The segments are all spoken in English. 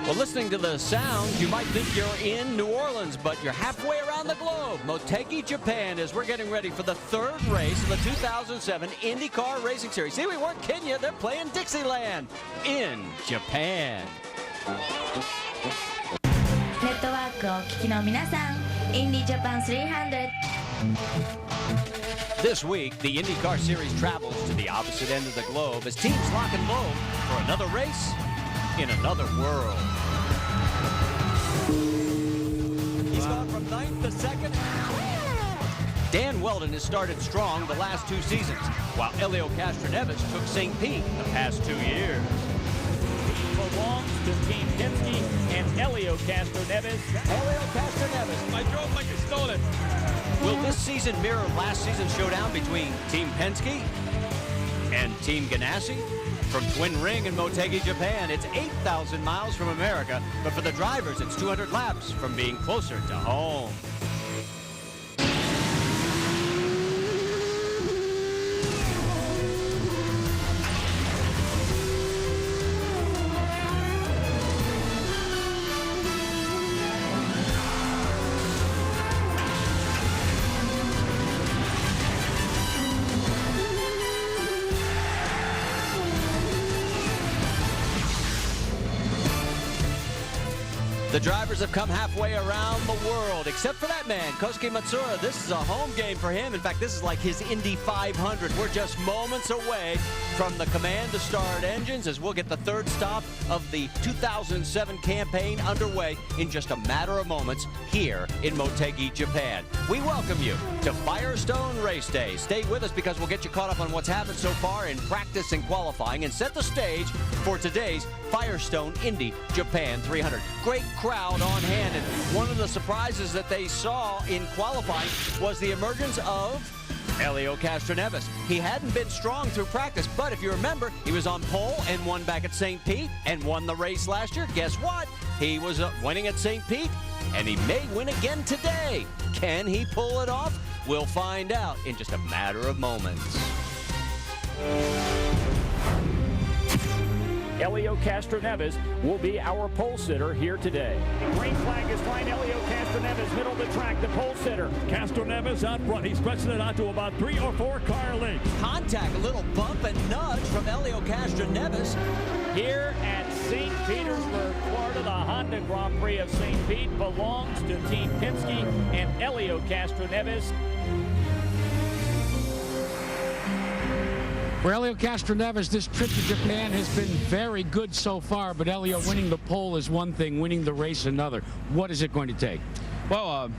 Well, listening to the sounds, you might think you're in New Orleans, but you're halfway around the globe. Motegi, Japan, as we're getting ready for the third race of the 2007 Indycar Racing Series. See, we weren't kidding you. They're playing Dixieland in Japan. ネットワークをお聞きの皆さん、Indy Japan 300. This week, the IndyCar Series travels to the opposite end of the globe as teams lock and load for another race in another world. He's gone from 9th to 2nd. Dan Weldon has started strong the last 2 seasons, while Helio Castroneves took St. Pete the past 2 years. Belongs to Team Penske and Helio Castroneves. Helio Castroneves. I drove like I stole it. Will this season mirror last season's showdown between Team Penske and Team Ganassi? From Twin Ring in Motegi, Japan, it's 8,000 miles from America, but for the drivers, it's 200 laps from being closer to home. The drivers have come halfway around the world, except for that man, Kosuke Matsuura. This is a home game for him. In fact, this is like his Indy 500. We're just moments away from the command to start engines as we'll get the third stop of the 2007 campaign underway in just a matter of moments here in Motegi, Japan. We welcome you to Firestone Race Day. Stay with us because we'll get you caught up on what's happened so far in practice and qualifying and set the stage for today's Firestone Indy Japan 300. Great crowd on hand, and one of the surprises that they saw in qualifying was the emergence of Helio Castroneves. He hadn't been strong through practice, but if you remember, he was on pole and won back at St. Pete and won the race last year. Guess what? He was winning at St. Pete, and he may win again today. Can he pull it off? We'll find out in just a matter of moments. Helio Castroneves will be our pole sitter here today. Green flag is flying. Helio Castroneves, middle of the track, the pole sitter. Castroneves out front. He's stretching it out to about 3 or 4 car lengths. Contact, a little bump and nudge from Helio Castroneves. Here at St. Petersburg, Florida, the Honda Grand Prix of St. Pete belongs to Team Penske and Helio Castroneves. For Helio Castroneves, this trip to Japan has been very good so far, but Helio, winning the pole is one thing, winning the race another. What is it going to take? Well,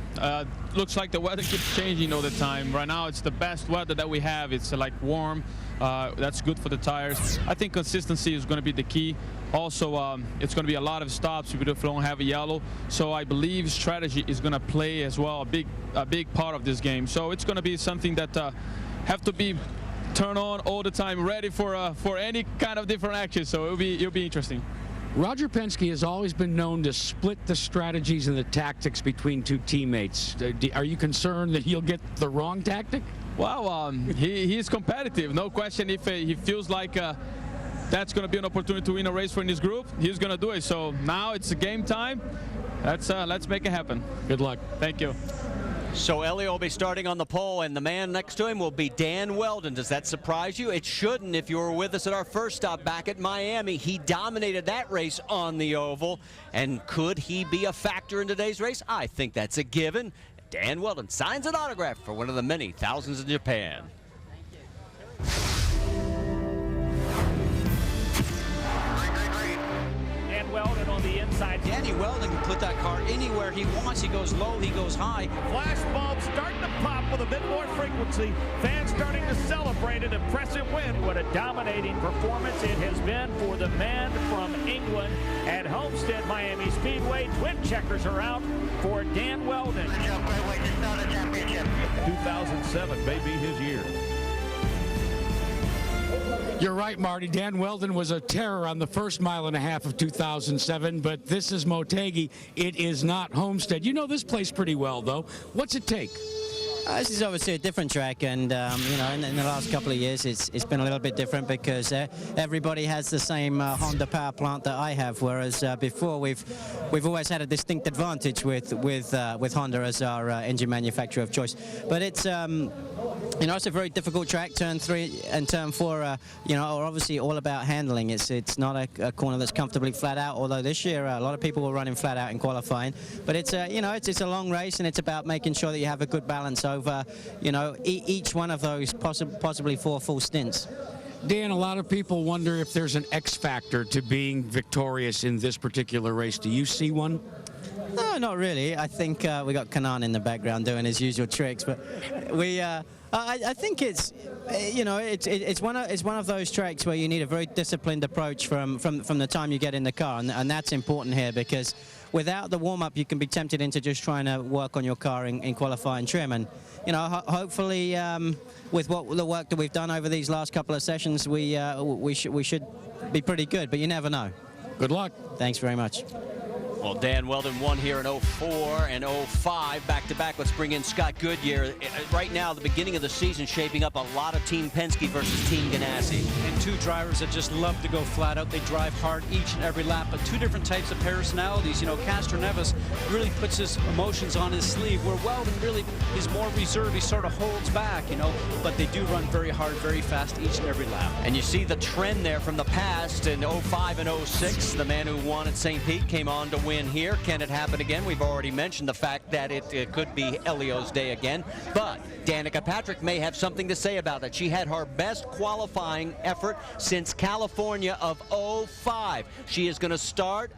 looks like the weather keeps changing all the time. Right now, it's the best weather that we have. It's like warm. That's good for the tires. I think consistency is going to be the key. Also, it's going to be a lot of stops if we don't have a yellow. So I believe strategy is going to play as well a big part of this game. So it's going to be something that have to be turn on all the time, ready for any kind of different action. So it'll be interesting. Roger Penske has always been known to split the strategies and the tactics between two teammates. Are you concerned that he'll get the wrong tactic? Well, he's competitive, no question. If he feels like that's going to be an opportunity to win a race for his group, he's going to do it. So now it's a game time. Let's make it happen. Good luck. Thank you. So Helio will be starting on the pole, and the man next to him will be Dan Weldon. Does that surprise you? It shouldn't if you were with us at our first stop back at Miami. He dominated that race on the oval, and could he be a factor in today's race? I think that's a given. Dan Weldon signs an autograph for one of the many thousands in Japan. Weldon on the inside. Danny Weldon can put that car anywhere he wants. He goes low, he goes high. Flash bulbs starting to pop with a bit more frequency. Fans starting to celebrate an impressive win. What a dominating performance it has been for the man from England at Homestead Miami Speedway. Twin checkers are out for Dan Weldon. 2007 may be his year. You're right, Marty. Dan Weldon was a terror on the first mile and a half of 2007, but this is Motegi. It is not Homestead. You know this place pretty well, though. What's it take? This is obviously a different track, and you know, in the last couple of years, it's been a little bit different because everybody has the same Honda power plant that I have, whereas before we've always had a distinct advantage with Honda as our engine manufacturer of choice. But it's you know, it's a very difficult track. Turn 3 and Turn 4, you know, are obviously all about handling. It's not a corner that's comfortably flat out. Although this year a lot of people were running flat out in qualifying, but it's you know, it's a long race, and it's about making sure that you have a good balance over, you know, each one of those possibly 4 full stints. Dan, a lot of people wonder if there's an X factor to being victorious in this particular race. Do you see one? No, not really. I think we got Kanan in the background doing his usual tricks, but we. I think it's, you know, it's one of those tracks where you need a very disciplined approach from the time you get in the car, and that's important here because without the warm-up you can be tempted into just trying to work on your car in qualifying trim, and you know, hopefully with the work that we've done over these last couple of sessions, we should be pretty good, but you never know. Good luck. Thanks very much. Well, Dan Weldon won here in 04 and 05 back-to-back. Let's bring in Scott Goodyear. Right now, the beginning of the season shaping up a lot of Team Penske versus Team Ganassi. And 2 drivers that just love to go flat out. They drive hard each and every lap, but 2 different types of personalities. You know, Castroneves really puts his emotions on his sleeve, where Weldon really is more reserved. He sort of holds back, you know, but they do run very hard, very fast each and every lap. And you see the trend there from the past in 05 and 06. The man who won at St. Pete came on to win here. Can it happen again? We've already mentioned the fact that it could be Elio's day again, but Danica Patrick may have something to say about it. She had her best qualifying effort since California of 05. She is going to start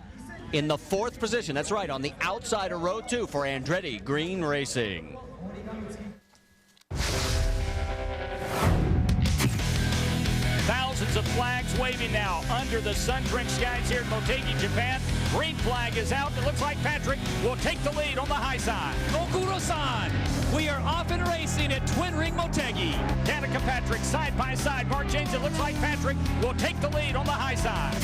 in the 4th position. That's right, on the outside of row 2 for Andretti Green Racing. Thousands of flags waving now under the sun-drenched skies here in Motegi, Japan. Green flag is out. It looks like Patrick will take the lead on the high side. Okuro-san, we are off and racing at Twin Ring Motegi. Danica Patrick side by side. Mark James, it looks like Patrick will take the lead on the high side.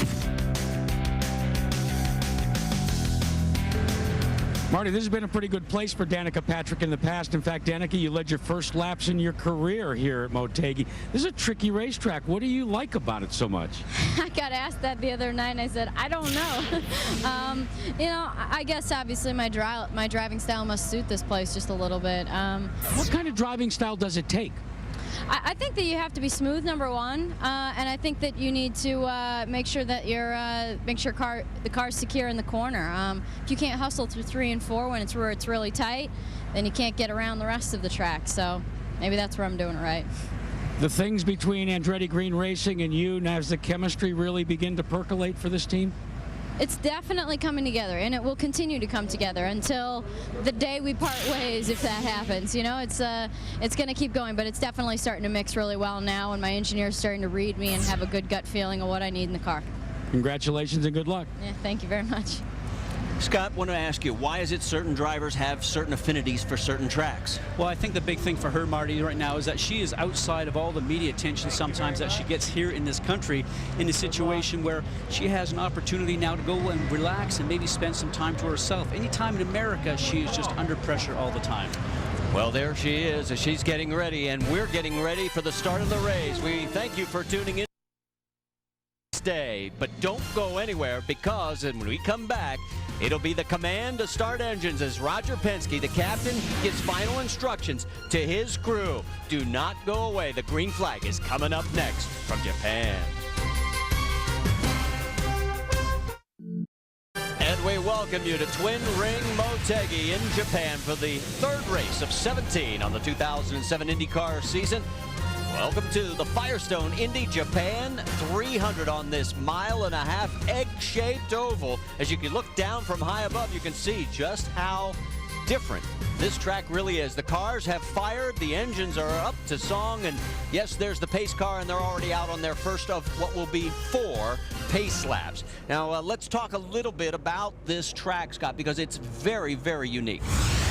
Marty, this has been a pretty good place for Danica Patrick in the past. In fact, Danica, you led your first laps in your career here at Motegi. This is a tricky racetrack. What do you like about it so much? I got asked that the other night, and I said, I don't know. You know, I guess obviously my driving style must suit this place just a little bit. What kind of driving style does it take? I think that you have to be smooth, number one, and I think that you need to make sure that the car's secure in the corner. If you can't hustle through 3 and 4 when it's really tight, then you can't get around the rest of the track. So maybe that's where I'm doing it right. The things between Andretti Green Racing and you, now does the chemistry really begin to percolate for this team? It's definitely coming together, and it will continue to come together until the day we part ways, if that happens. You know, it's going to keep going, but it's definitely starting to mix really well now, and my engineer's starting to read me and have a good gut feeling of what I need in the car. Congratulations and good luck. Yeah, thank you very much. Scott, I want to ask you, why is it certain drivers have certain affinities for certain tracks? Well, I think the big thing for her, Marty, right now is that she is outside of all the media attention sometimes that she gets here in this country, in a situation where she has an opportunity now to go and relax and maybe spend some time to herself. Anytime in America, she is just under pressure all the time. Well, there she is as she's getting ready, and we're getting ready for the start of the race. We thank you for tuning in. Day, but don't go anywhere, because when we come back, it'll be the command to start engines as Roger Penske, the captain, gives final instructions to his crew. Do not go away. The green flag is coming up next from Japan. And we welcome you to Twin Ring Motegi in Japan for the 3rd race of 17 on the 2007 IndyCar season. Welcome to the Firestone Indy Japan 300 on this 1.5-mile egg-shaped oval. As you can look down from high above, you can see just how different this track really is. The cars have fired, the engines are up to song, and yes, there's the pace car, and they're already out on their first of what will be 4 pace laps. Now, let's talk a little bit about this track, Scott, because it's very, very unique.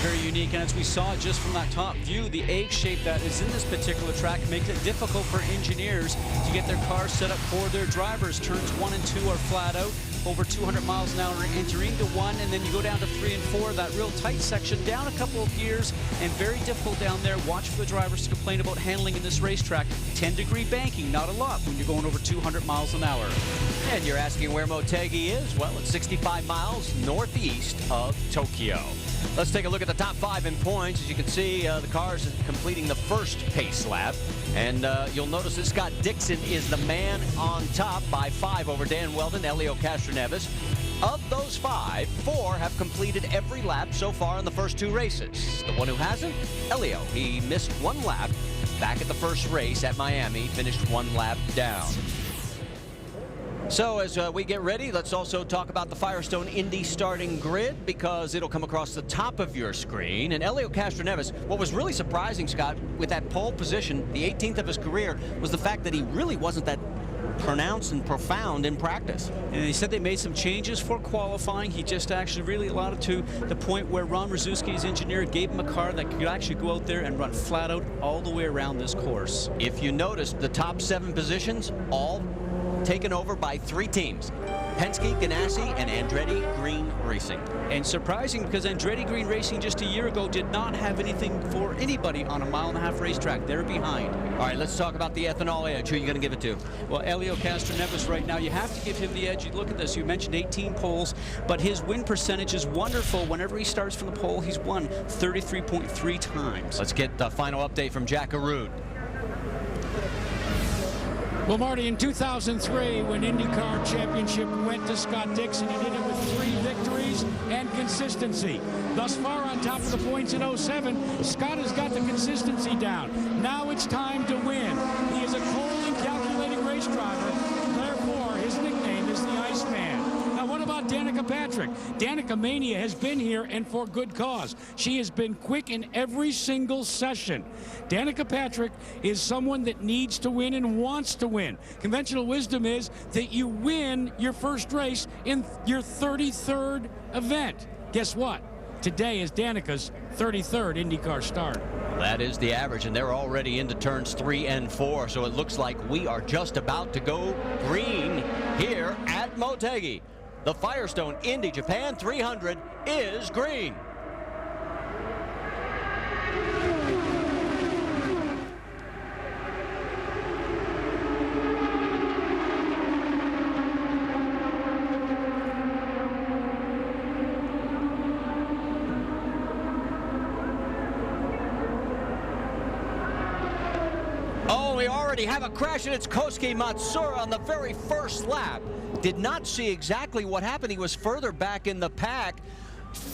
Very unique, and as we saw just from that top view, the egg shape that is in this particular track makes it difficult for engineers to get their cars set up for their drivers. Turns 1 and 2 are flat out. over 200 miles an hour entering to 1, and then you go down to 3 and 4, that real tight section, down a couple of gears, and very difficult down there. Watch for the drivers to complain about handling in this racetrack. 10-degree banking, not a lot when you're going over 200 miles an hour. And you're asking where Motegi is? Well, it's 65 miles northeast of Tokyo. Let's take a look at the top 5 in points. As you can see, the cars completing the first pace lap. And you'll notice that Scott Dixon is the man on top by 5 over Dan Weldon, Elio Castroneves. Of those 5, 4 have completed every lap so far in the first 2 races. The one who hasn't? Elio. He missed 1 lap back at the first race at Miami, finished 1 lap down. So as we get ready, let's also talk about the Firestone Indy starting grid, because it'll come across the top of your screen. And Elio Castroneves, what was really surprising, Scott, with that pole position, the 18th of his career, was the fact that he really wasn't that pronounced and profound in practice. And he said they made some changes for qualifying. He just actually really allowed it to the point where Ron Rzuski, his engineer, gave him a car that could actually go out there and run flat out all the way around this course. If you notice, the top 7 positions all taken over by 3 teams: Penske, Ganassi, and Andretti Green Racing. And surprising, because Andretti Green Racing just a year ago did not have anything for anybody on a 1.5-mile racetrack. They're behind. All right, let's talk about the ethanol edge. Who are you going to give it to? Well, Elio Castroneves right now, you have to give him the edge. You look at this, you mentioned 18 poles, but his win percentage is wonderful. Whenever he starts from the pole, he's won 33.3 times. Let's get the final update from Jack Arud. Well, Marty, in 2003, when IndyCar Championship went to Scott Dixon, he did it with 3 victories and consistency. Thus far on top of the points in 07, Scott has got the consistency down. Now it's time to win. He is a cold and calculating race driver. Therefore, his nickname is the Iceman. Now, what about Danica Patrick? Danica Mania has been here, and for good cause. She has been quick in every single session. Danica Patrick is someone that needs to win and wants to win. Conventional wisdom is that you win your first race in your 33rd event. Guess what? Today is Danica's 33rd IndyCar start. That is the average, and they're already into turns 3 and 4, so it looks like we are just about to go green here at Motegi. The Firestone Indy Japan 300 is green. Oh, we already have a crash, and it's Kosuke Matsuura on the very first lap. Did not see exactly what happened. He was further back in the pack.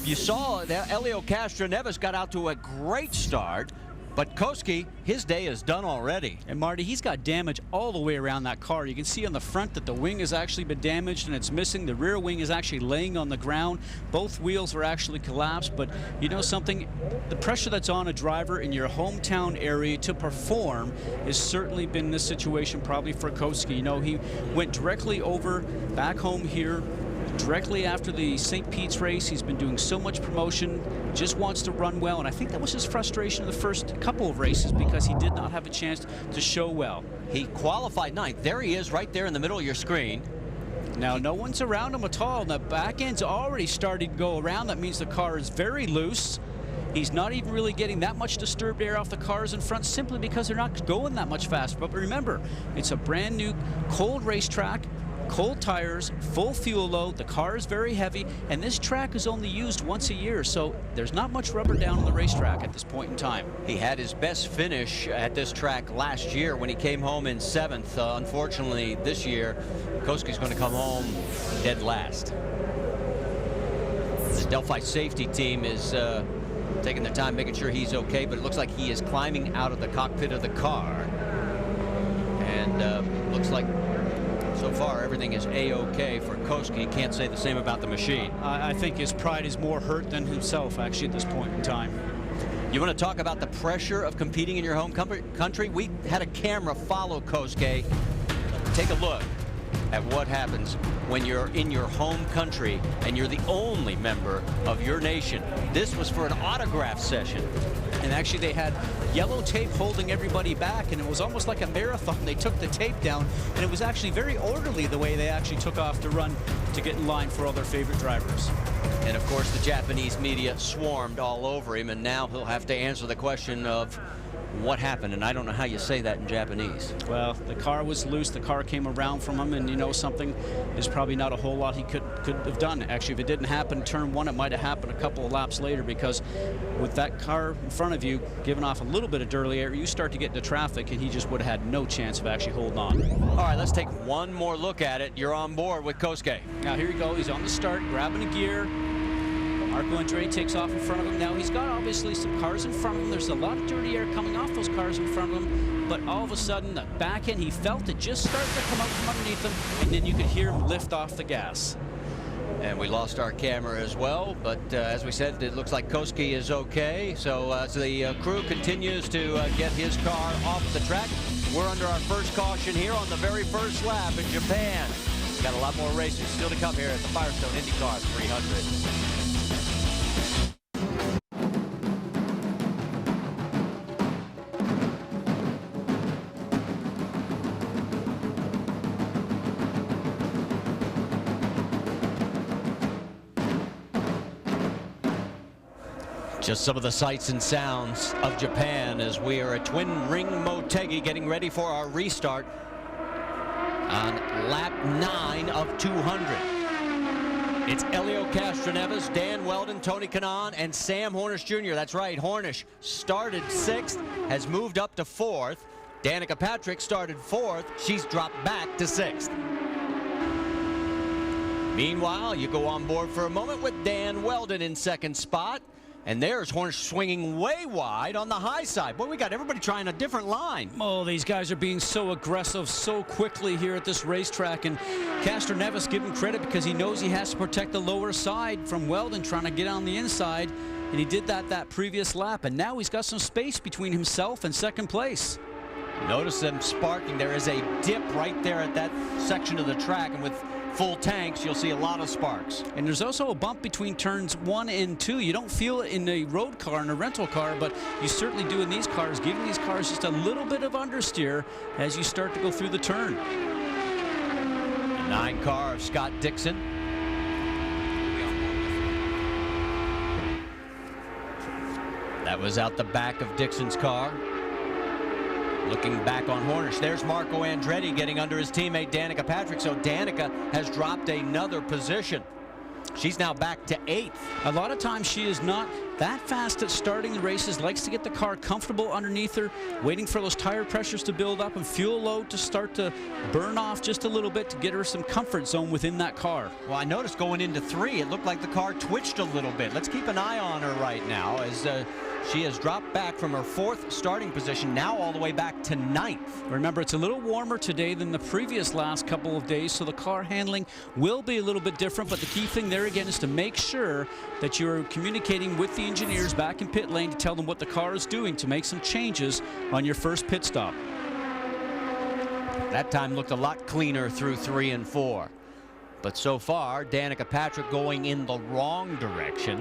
You saw that Elio Castroneves got out to a great start, but Kosuke, his day is done already. And Marty, he's got damage all the way around that car. You can see on the front that the wing has actually been damaged and it's missing. The rear wing is actually laying on the ground. Both wheels are actually collapsed, but you know something? The pressure that's on a driver in your hometown area to perform has certainly been this situation probably for Kosuke. You know, he went directly over back home here directly after the St. Pete's race. He's been doing so much promotion, just wants to run well, and I think that was his frustration in the first couple of races because he did not have a chance to show well. He qualified 9th. There he is right there in the middle of your screen. Now, no one's around him at all. The back end's already starting to go around. That means the car is very loose. He's not even really getting that much disturbed air off the cars in front simply because they're not going that much faster. But remember, it's a brand new cold racetrack. Cold tires, full fuel load, the car is very heavy, and this track is only used once a year, so there's not much rubber down on the racetrack at this point in time. He had his best finish at this track last year when he came home in 7th. Unfortunately, this year, Kosuke's going to come home dead last. The Delphi safety team is taking their time making sure he's okay, but it looks like he is climbing out of the cockpit of the car. And looks like so far everything is a-okay for Kosuke. Can't say the same about the machine. I think his pride is more hurt than himself actually at this point in time. You want to talk about the pressure of competing in your home country? We had a camera follow Kosuke. Take a look. at what happens when you're in your home country and you're the only member of your nation. This was for an autograph session. And actually they had yellow tape holding everybody back, and it was almost like a marathon. They took the tape down, and it was actually very orderly the way they actually took off to run to get in line for all their favorite drivers. And of course the Japanese media swarmed all over him, and now he'll have to answer the question of what happened, and I don't know how you say that in Japanese. Well, the car was loose. The car came around from him, and you know something, there's probably not a whole lot he could have done. Actually, if it didn't happen in turn one, it might have happened a couple of laps later, because with that car in front of you giving off a little bit of dirty air, you start to get into traffic, and he just would have had no chance of actually holding on. All right, let's take one more look at it. You're on board with Kosuke. Now here you go. He's on the start, grabbing a gear. Marco Andretti takes off in front of him. Now he's got obviously some cars in front of him. There's a lot of dirty air coming off those cars in front of him, but all of a sudden the back end, he felt it just start to come out from underneath him, and then you could hear him lift off the gas. And we lost our camera as well, but as we said, it looks like Kosuke is okay. So as the crew continues to get his car off the track, we're under our first caution here on the very first lap in Japan. Got a lot more racing still to come here at the Firestone Indycar 300. Just some of the sights and sounds of Japan as we are at Twin Ring Motegi getting ready for our restart on lap 9 of 200. It's Elio Castroneves, Dan Weldon, Tony Kanaan, and Sam Hornish Jr. That's right, Hornish started 6th, has moved up to 4th. Danica Patrick started 4th. She's dropped back to 6th. Meanwhile, you go on board for a moment with Dan Weldon in 2nd spot. And there's Hornish swinging way wide on the high side. Boy, we got everybody trying a different line. Oh, these guys are being so aggressive so quickly here at this racetrack. And Castroneves, give him credit because he knows he has to protect the lower side from Weldon trying to get on the inside. And he did that previous lap. And now he's got some space between himself and 2nd place. Notice them sparking. There is a dip right there at that section of the track. And with full tanks, you'll see a lot of sparks. And there's also a bump between turns 1 and 2. You don't feel it in a road car and a rental car, but you certainly do in these cars, giving these cars just a little bit of understeer as you start to go through the turn. The 9 car of Scott Dixon. That was out the back of Dixon's car. Looking back on Hornish, there's Marco Andretti getting under his teammate Danica Patrick. So Danica has dropped another position. She's now back to 8th. A lot of times she is not that fast at starting the races, likes to get the car comfortable underneath her, waiting for those tire pressures to build up and fuel load to start to burn off just a little bit to get her some comfort zone within that car. Well, I noticed going into 3, it looked like the car twitched a little bit. Let's keep an eye on her right now as she has dropped back from her 4th starting position, now all the way back to 9th. Remember, it's a little warmer today than the previous last couple of days, so the car handling will be a little bit different, but the key thing there again is to make sure that you're communicating with the engineers back in pit lane to tell them what the car is doing to make some changes on your first pit stop. That time looked a lot cleaner through 3 and 4. But so far, Danica Patrick going in the wrong direction.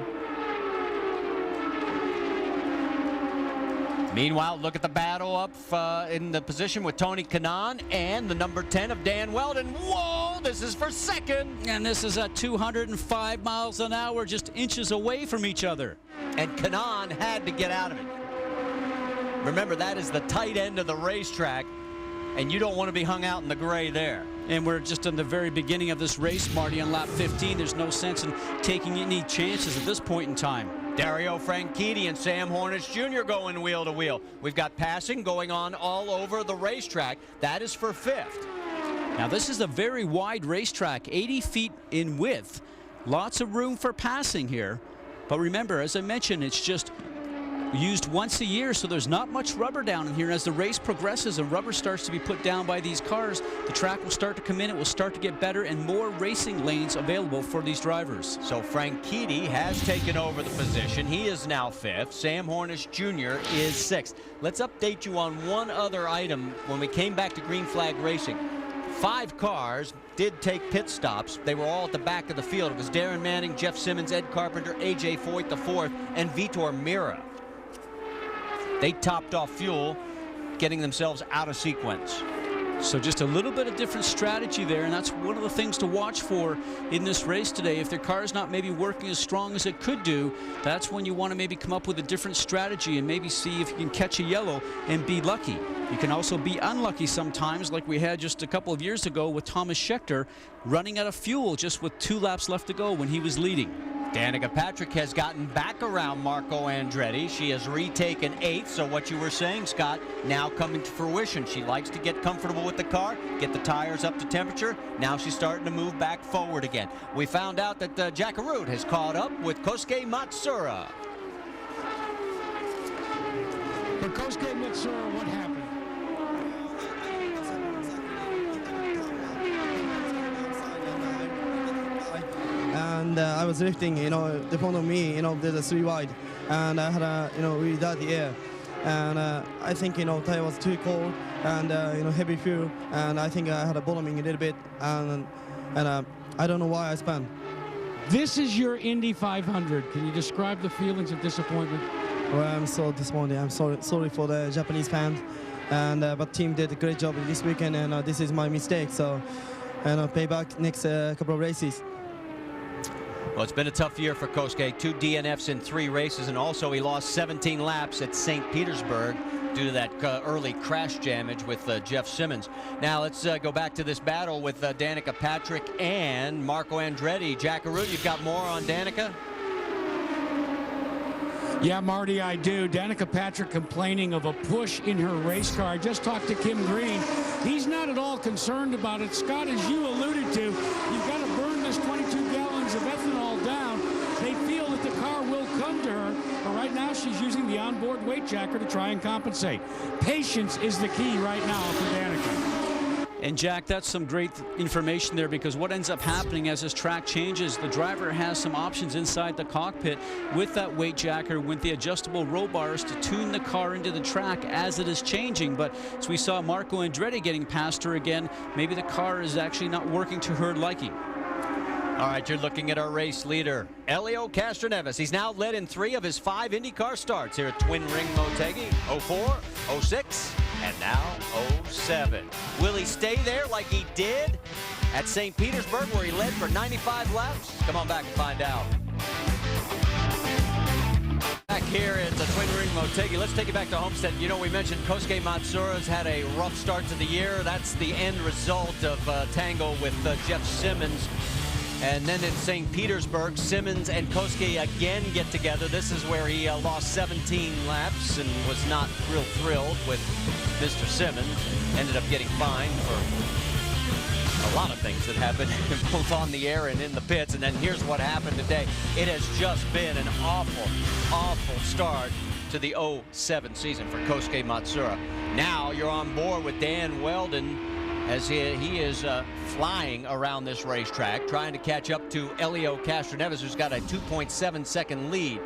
Meanwhile, look at the battle up in the position with Tony Kanaan and the number 10 of Dan Weldon. Whoa, this is for 2nd. And this is at 205 miles an hour, just inches away from each other. And Kanaan had to get out of it. Remember, that is the tight end of the racetrack, and you don't want to be hung out in the gray there. And we're just in the very beginning of this race, Marty, on lap 15. There's no sense in taking any chances at this point in time. Dario Franchitti and Sam Hornish Jr. going wheel to wheel. We've got passing going on all over the racetrack. That is for 5th. Now this is a very wide racetrack, 80 feet in width. Lots of room for passing here. But remember, as I mentioned, it's just used once a year, so there's not much rubber down in here. As the race progresses and rubber starts to be put down by these cars, the track will start to come in, it will start to get better, and more racing lanes available for these drivers. So Franchitti has taken over the position. He is now 5th. Sam Hornish Jr. is 6th. Let's update you on one other item when we came back to Green Flag Racing. 5 cars did take pit stops. They were all at the back of the field. It was Darren Manning, Jeff Simmons, Ed Carpenter, A.J. Foyt the fourth, and Vitor Meira. They topped off fuel, getting themselves out of sequence. So just a little bit of different strategy there, and that's one of the things to watch for in this race today. If their car is not maybe working as strong as it could do, that's when you want to maybe come up with a different strategy and maybe see if you can catch a yellow and be lucky. You can also be unlucky sometimes, like we had just a couple of years ago with Thomas Scheckter running out of fuel just with 2 laps left to go when he was leading. Danica Patrick has gotten back around Marco Andretti. She has retaken 8th, so what you were saying, Scott, now coming to fruition. She likes to get comfortable with the car, get the tires up to temperature. Now she's starting to move back forward again. We found out that Jack Arute has caught up with Kosuke Matsuura. For Kosuke Matsuura, what happened? And I was lifting, the front of me, there's a 3 wide, and I had a, really dirty air, and I think, tire was too cold, and heavy fuel, and I think I had a bottoming a little bit, and I don't know why I spun. This is your Indy 500. Can you describe the feelings of disappointment? Well, I'm so disappointed. I'm sorry for the Japanese fans, and but team did a great job this weekend, and this is my mistake. So, pay back next couple of races. Well, it's been a tough year for Kosuke. 2 DNFs in 3 races, and also he lost 17 laps at St. Petersburg due to that early crash damage with Jeff Simmons. Now let's go back to this battle with Danica Patrick and Marco Andretti. Jack Arute, you've got more on Danica? Yeah, Marty, I do. Danica Patrick complaining of a push in her race car. I just talked to Kim Green. He's not at all concerned about it. Scott, as you alluded to, you've got to burn this 22 gallons of ethanol down. They feel that the car will come to her, but right now she's using the onboard weight jacker to try and compensate. Patience is the key right now for Danica. And Jack, that's some great information there, because what ends up happening as this track changes, the driver has some options inside the cockpit with that weight jacker, with the adjustable roll bars to tune the car into the track as it is changing. But as we saw Marco Andretti getting past her again, maybe the car is actually not working to her liking. All right, you're looking at our race leader, Helio Castroneves. He's now led in 3 of his 5 IndyCar starts here at Twin Ring Motegi, 04, 06, and now 07. Will he stay there like he did at St. Petersburg, where he led for 95 laps? Come on back and find out. Back here at the Twin Ring Motegi, let's take it back to Homestead. We mentioned Kosuke Matsuura's had a rough start to the year. That's the end result of tango with Jeff Simmons. And then in St. Petersburg, Simmons and Kosuke again get together. This is where he lost 17 laps and was not real thrilled with Mr. Simmons. Ended up getting fined for a lot of things that happened both on the air and in the pits. And then here's what happened today. It has just been an awful, awful start to the 07 season for Kosuke Matsuura. Now you're on board with Dan Weldon as he is flying around this racetrack, trying to catch up to Helio Castroneves, who's got a 2.7 second lead.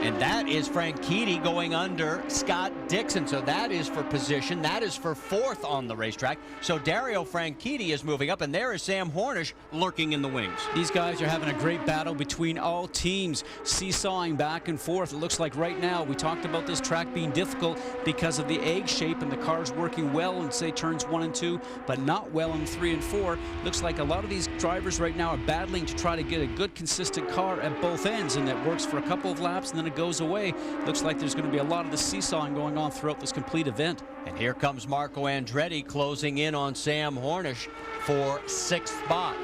And that is Franchitti going under Scott Dixon. So that is for position. That is for 4th on the racetrack. So Dario Franchitti is moving up, and there is Sam Hornish lurking in the wings. These guys are having a great battle between all teams, seesawing back and forth. It looks like right now, we talked about this track being difficult because of the egg shape, and the car's working well in, say, turns 1 and 2, but not well in 3 and 4. Looks like a lot of these drivers right now are battling to try to get a good, consistent car at both ends, and that works for a couple of laps, and then it goes away. Looks like there's going to be a lot of the seesawing going on throughout this complete event. And here comes Marco Andretti closing in on Sam Hornish for 6th spot.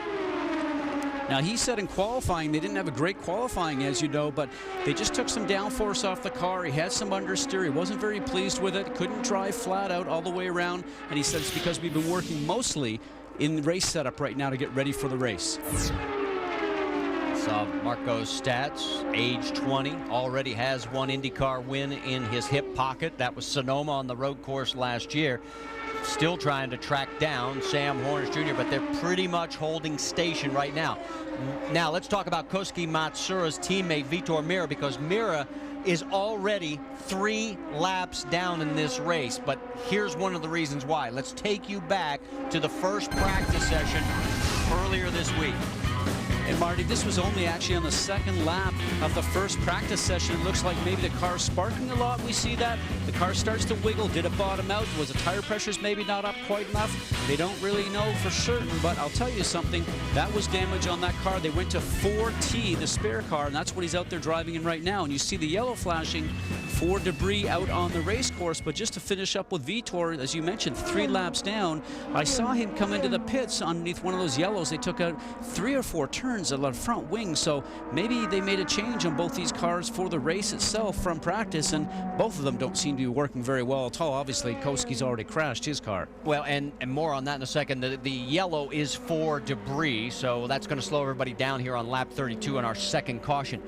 Now, he said in qualifying they didn't have a great qualifying, as you know, but they just took some downforce off the car. He had some understeer. He wasn't very pleased with it. Couldn't drive flat out all the way around. And he said it's because we've been working mostly in the race setup right now to get ready for the race. Saw Marco's stats, age 20, already has 1 IndyCar win in his hip pocket. That was Sonoma on the road course last year. Still trying to track down Sam Hornish Jr., but they're pretty much holding station right now. Now let's talk about Kosuke Matsuura's teammate Vitor Meira, because Meira is already 3 laps down in this race, but here's one of the reasons why. Let's take you back to the first practice session earlier this week. And Marty, this was only actually on the second lap of the first practice session. It looks like maybe the car's sparking a lot. We see that. The car starts to wiggle. Did it bottom out? Was the tire pressures maybe not up quite enough? They don't really know for certain, but I'll tell you something. That was damage on that car. They went to 4T, the spare car, and that's what he's out there driving in right now. And you see the yellow flashing for debris out on the race course. But just to finish up with Vitor, as you mentioned, 3 laps down, I saw him come into the pits underneath one of those yellows. They took out 3 or 4 turns of the front wing, so maybe they made a change on both these cars for the race itself from practice, and both of them don't seem to be working very well at all. Obviously, Koski's already crashed his car. Well, and more on that in a second. The yellow is for debris, so that's going to slow everybody down here on lap 32 on our second caution.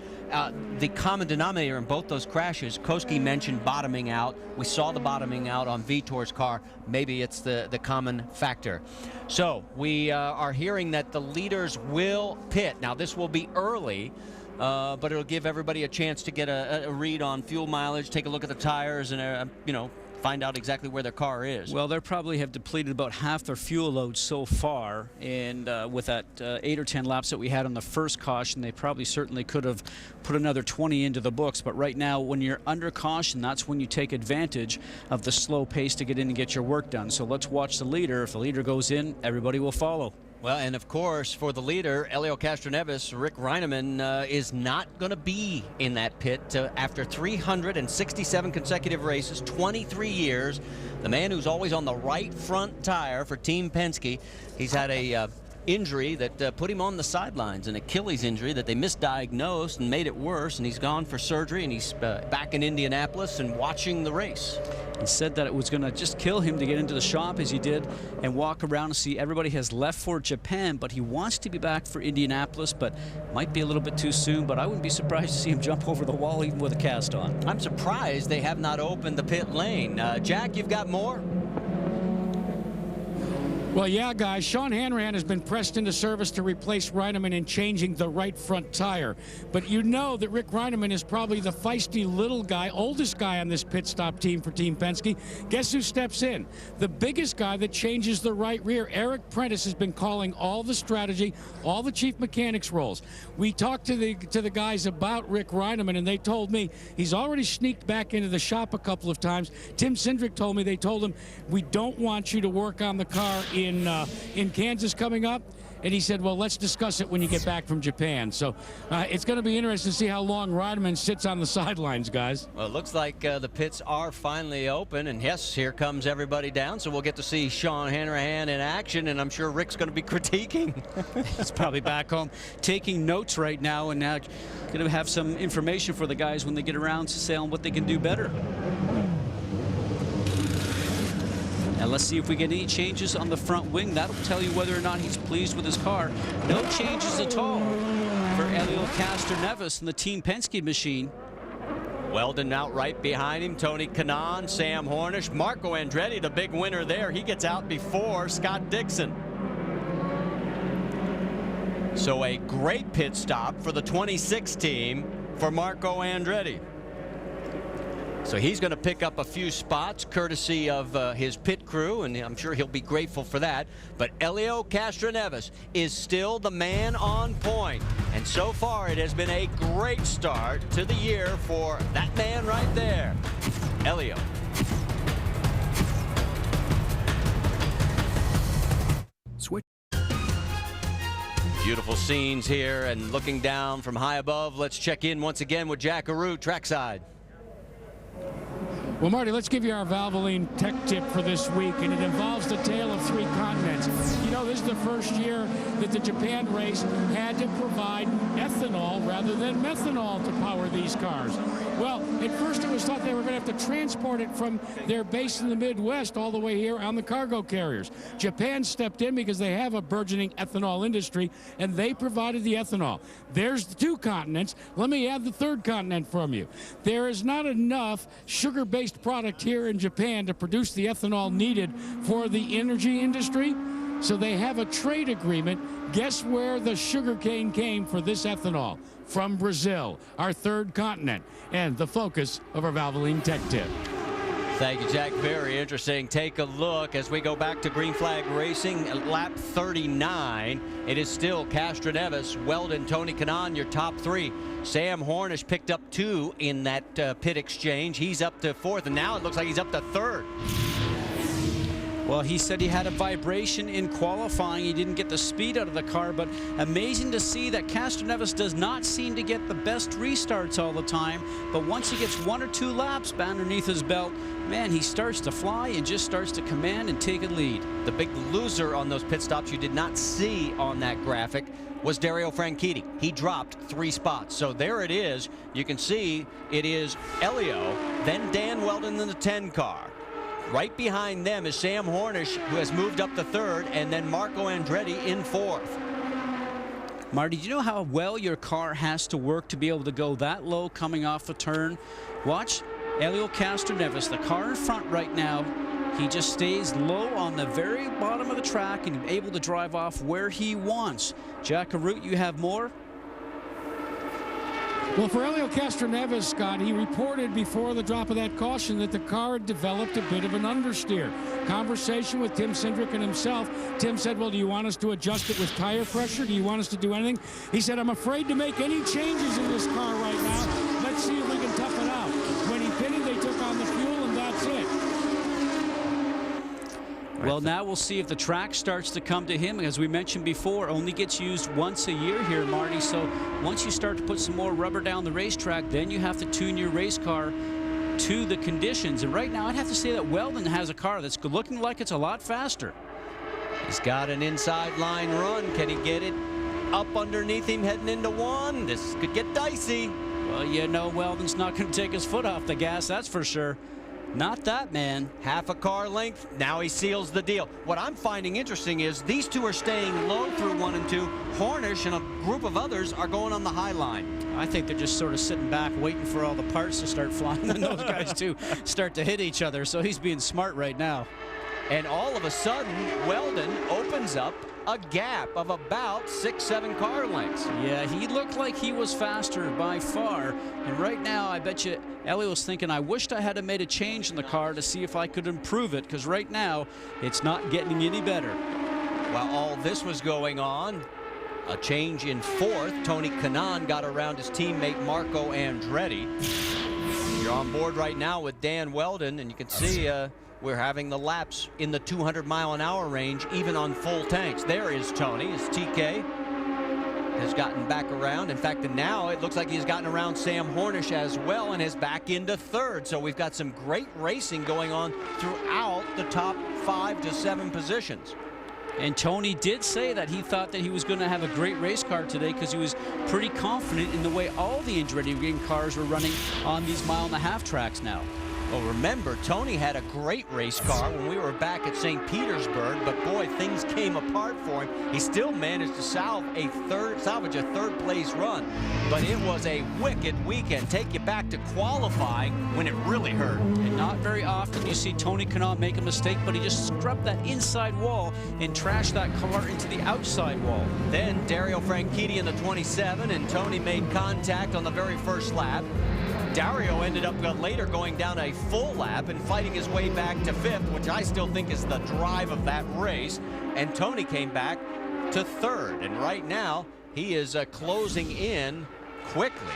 The common denominator in both those crashes, Koski mentioned bottoming out. We saw the bottoming out on Vitor's car. Maybe it's the common factor. So we are hearing that the leaders will pit. Now, this will be early, but it'll give everybody a chance to get a read on fuel mileage, take a look at the tires, and, you know, find out exactly where their car is. Well, they probably have depleted about half their fuel load so far, and with that 8 or 10 laps that we had on the first caution, they probably certainly could have put another 20 into the books. But right now, when you're under caution, that's when you take advantage of the slow pace to get in and get your work done. So let's watch the leader. If the leader goes in, everybody will follow. Well, and of course, for the leader, Helio Castroneves, Rick Reineman is not going to be in that pit after 367 consecutive races, 23 years. The man who's always on the right front tire for Team Penske. He's had a injury that put him on the sidelines, an Achilles injury that they misdiagnosed and made it worse, and he's gone for surgery, and he's back in Indianapolis and watching the race. He said that it was going to just kill him to get into the shop as he did and walk around and see everybody has left for Japan, but he wants to be back for Indianapolis, but might be a little bit too soon. But I wouldn't be surprised to see him jump over the wall even with a cast on. I'm surprised they have not opened the pit lane. Jack, you've got more? Well, yeah, guys, Sean Hanrahan has been pressed into service to replace Reineman in changing the right front tire. But you know that Rick Reineman is probably the feisty little guy, oldest guy on this pit stop team for Team Penske. Guess who steps in? The biggest guy that changes the right rear. Eric Prentice has been calling all the strategy, all the chief mechanics roles. We talked to the guys about Rick Reineman, and they told me he's already sneaked back into the shop a couple of times. Tim Cindric told me they told him, we don't want you to work on the car in Kansas coming up, and he said, well, let's discuss it when you get back from Japan. So it's going to be interesting to see how long Reineman sits on the sidelines, guys. Well, it looks like the pits are finally open, and yes, here comes everybody down, so we'll get to see Sean Hanrahan in action, and I'm sure Rick's going to be critiquing. He's probably back home taking notes right now, and now going to have some information for the guys when they get around to say on what they can do better. And let's see if we get any changes on the front wing. That'll tell you whether or not he's pleased with his car. No changes at all for Helio Castroneves and the Team Penske machine. Weldon out right behind him. Tony Kanaan, Sam Hornish, Marco Andretti, the big winner there. He gets out before Scott Dixon. So a great pit stop for the 26 team for Marco Andretti. So he's going to pick up a few spots courtesy of his pit crew, and I'm sure he'll be grateful for that. But Helio Castroneves is still the man on point. And so far, it has been a great start to the year for that man right there, Helio. Switch. Beautiful scenes here, and looking down from high above, let's check in once again with Jack Arute, trackside. Well, Marty, let's give you our Valvoline tech tip for this week, and it involves the tale of 3 continents. You know, this is the first year that the Japan race had to provide ethanol rather than methanol to power these cars. Well, at first it was thought they were going to have to transport it from their base in the Midwest all the way here on the cargo carriers. Japan stepped in because they have a burgeoning ethanol industry, and they provided the ethanol. There's the 2 continents. Let me add the 3rd continent from you. There is not enough sugar-based product here in Japan to produce the ethanol needed for the energy industry. So they have a trade agreement Guess where the sugarcane came for this ethanol? From Brazil, our third continent, and the focus of our Valvoline Tech Tip. Thank you, Jack. Very interesting. Take a look as we go back to Green Flag Racing at lap 39. It is still Castroneves, Weldon, Tony Kanaan, your top three. Sam Hornish picked up 2 in that pit exchange. He's up to 4th, and now it looks like he's up to 3rd. Well, he said he had a vibration in qualifying. He didn't get the speed out of the car, but amazing to see that Castroneves does not seem to get the best restarts all the time. But once he gets 1 or 2 laps underneath his belt, man, he starts to fly and just starts to command and take a lead. The big loser on those pit stops you did not see on that graphic was Dario Franchitti. He dropped 3 spots. So there it is. You can see it is Elio, then Dan Weldon in the 10 car. Right behind them is Sam Hornish, who has moved up to 3rd, and then Marco Andretti in 4th. Marty, do you know how well your car has to work to be able to go that low coming off the turn? Watch Elio Castroneves, the car in front right now. He just stays low on the very bottom of the track and able to drive off where he wants. Jack Arute, you have more? Well, for Elio Castroneves, Scott, he reported before the drop of that caution that the car had developed a bit of an understeer. Conversation with Tim Cindric and himself. Tim said, well, do you want us to adjust it with tire pressure? Do you want us to do anything? He said, I'm afraid to make any changes in this car right now. Let's see if we can tough it out. When he pitted, they took on the fuel, and that's it. Well, now we'll see if the track starts to come to him. As we mentioned before, only gets used once a year here, Marty. So once you start to put some more rubber down the racetrack, then you have to tune your race car to the conditions. And right now, I'd have to say that Weldon has a car that's looking like it's a lot faster. He's got an inside line run. Can he get it up underneath him heading into 1? This could get dicey. Well, you know, Weldon's not going to take his foot off the gas, that's for sure. Not that, man. Half a car length. Now he seals the deal. What I'm finding interesting is these two are staying low through 1 and 2. Hornish and a group of others are going on the high line. I think they're just sort of sitting back waiting for all the parts to start flying and those guys to start to hit each other. So he's being smart right now. And all of a sudden, Weldon opens up a gap of about 6-7 car lengths. Yeah, he looked like he was faster by far. And right now, I bet you Ellie was thinking, I wished I had made a change in the car to see if I could improve it, because right now, it's not getting any better. While all this was going on, a change in 4th. Tony Kanaan got around his teammate Marco Andretti. You're on board right now with Dan Weldon, and you can see we're having the laps in the 200-mile-an-hour range, even on full tanks. There is Tony. His TK has gotten back around. In fact, now it looks like he's gotten around Sam Hornish as well and is back into 3rd. So we've got some great racing going on throughout the top 5 to 7 positions. And Tony did say that he thought that he was going to have a great race car today because he was pretty confident in the way all the Andretti cars were running on these mile-and-a-half tracks now. Well, remember, Tony had a great race car when we were back at St. Petersburg, but boy, things came apart for him. He still managed to salvage a third-place run, but it was a wicked weekend. Take you back to qualifying when it really hurt. And not very often you see Tony Kanaan make a mistake, but he just scrubbed that inside wall and trashed that car into the outside wall. Then Dario Franchitti in the 27, and Tony made contact on the very first lap. Dario ended up later going down a full lap and fighting his way back to 5th, which I still think is the drive of that race. And Tony came back to 3rd. And right now, he is closing in quickly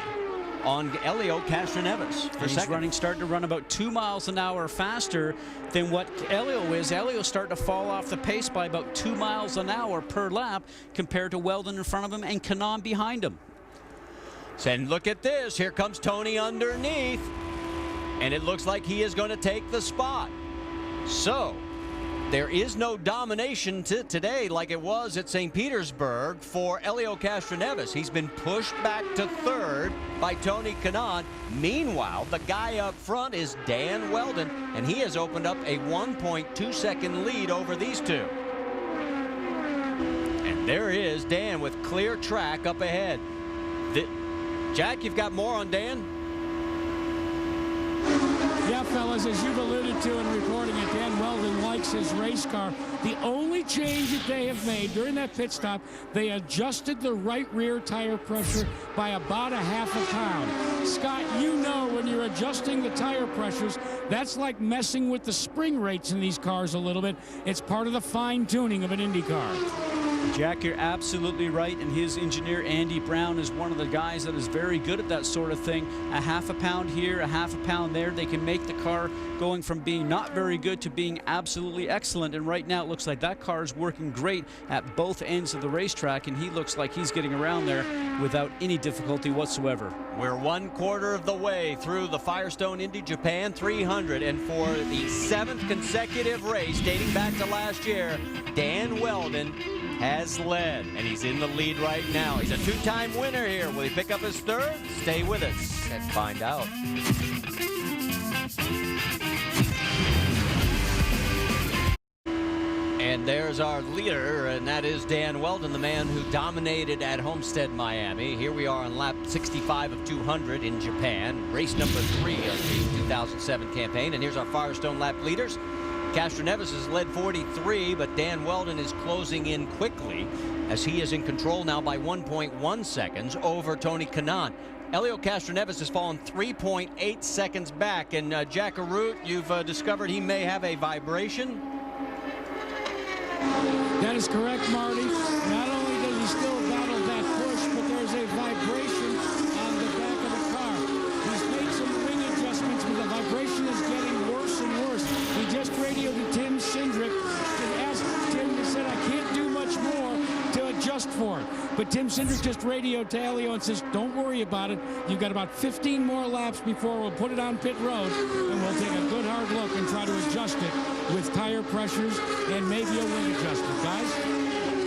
on Elio Castroneves for second. Starting to run about 2 miles an hour faster than what Elio is. Elio's starting to fall off the pace by about 2 miles an hour per lap compared to Weldon in front of him and Kanaan behind him. And look at this. Here comes Tony underneath. And it looks like he is going to take the spot. So there is no domination today like it was at St. Petersburg for Elio Castroneves. He's been pushed back to 3rd by Tony Kanaan. Meanwhile, the guy up front is Dan Weldon, and he has opened up a 1.2-second lead over these two. And there is Dan with clear track up ahead. Jack, you've got more on Dan? Yeah, fellas, as you've alluded to in reporting it, Dan Weldon likes his race car. The only change that they have made during that pit stop, they adjusted the right rear tire pressure by about a half a pound. Scott, you know when you're adjusting the tire pressures, that's like messing with the spring rates in these cars a little bit. It's part of the fine-tuning of an Indy car. Jack, you're absolutely right, and his engineer Andy Brown is one of the guys that is very good at that sort of thing. A half a pound here, a half a pound there. They can make the car going from being not very good to being absolutely excellent, and right now it looks like that car is working great at both ends of the racetrack, and he looks like he's getting around there without any difficulty whatsoever. We're 1/4 of the way through the Firestone Indy Japan 300, and for the 7th consecutive race dating back to last year, Dan Weldon has led, and he's in the lead right now. He's a 2-time winner here. Will he pick up his 3rd? Stay with us and find out. And there's our leader, and that is Dan Weldon, the man who dominated at Homestead, Miami. Here we are on lap 65 of 200 in Japan, race number 3 of the 2007 campaign. And here's our Firestone lap leaders. Castroneves has led 43, but Dan Weldon is closing in quickly as he is in control now by 1.1 seconds over Tony Kanaan. Elio Castroneves has fallen 3.8 seconds back, and Jack Arute, you've discovered he may have a vibration. That is correct, Marty. Not only does he still battle that push, but there's a vibration on the back of the car. He's made some ring adjustments, but the vibration is getting worse and worse. He just radioed to Tim Cindric and asked Tim, he said, I can't do much more to adjust for it. But Tim Cindric just radioed to Elio and says, don't worry about it. You've got about 15 more laps before we'll put it on pit road, and we'll take a good hard look and try to adjust it with tire pressures and maybe a wing adjustment, guys.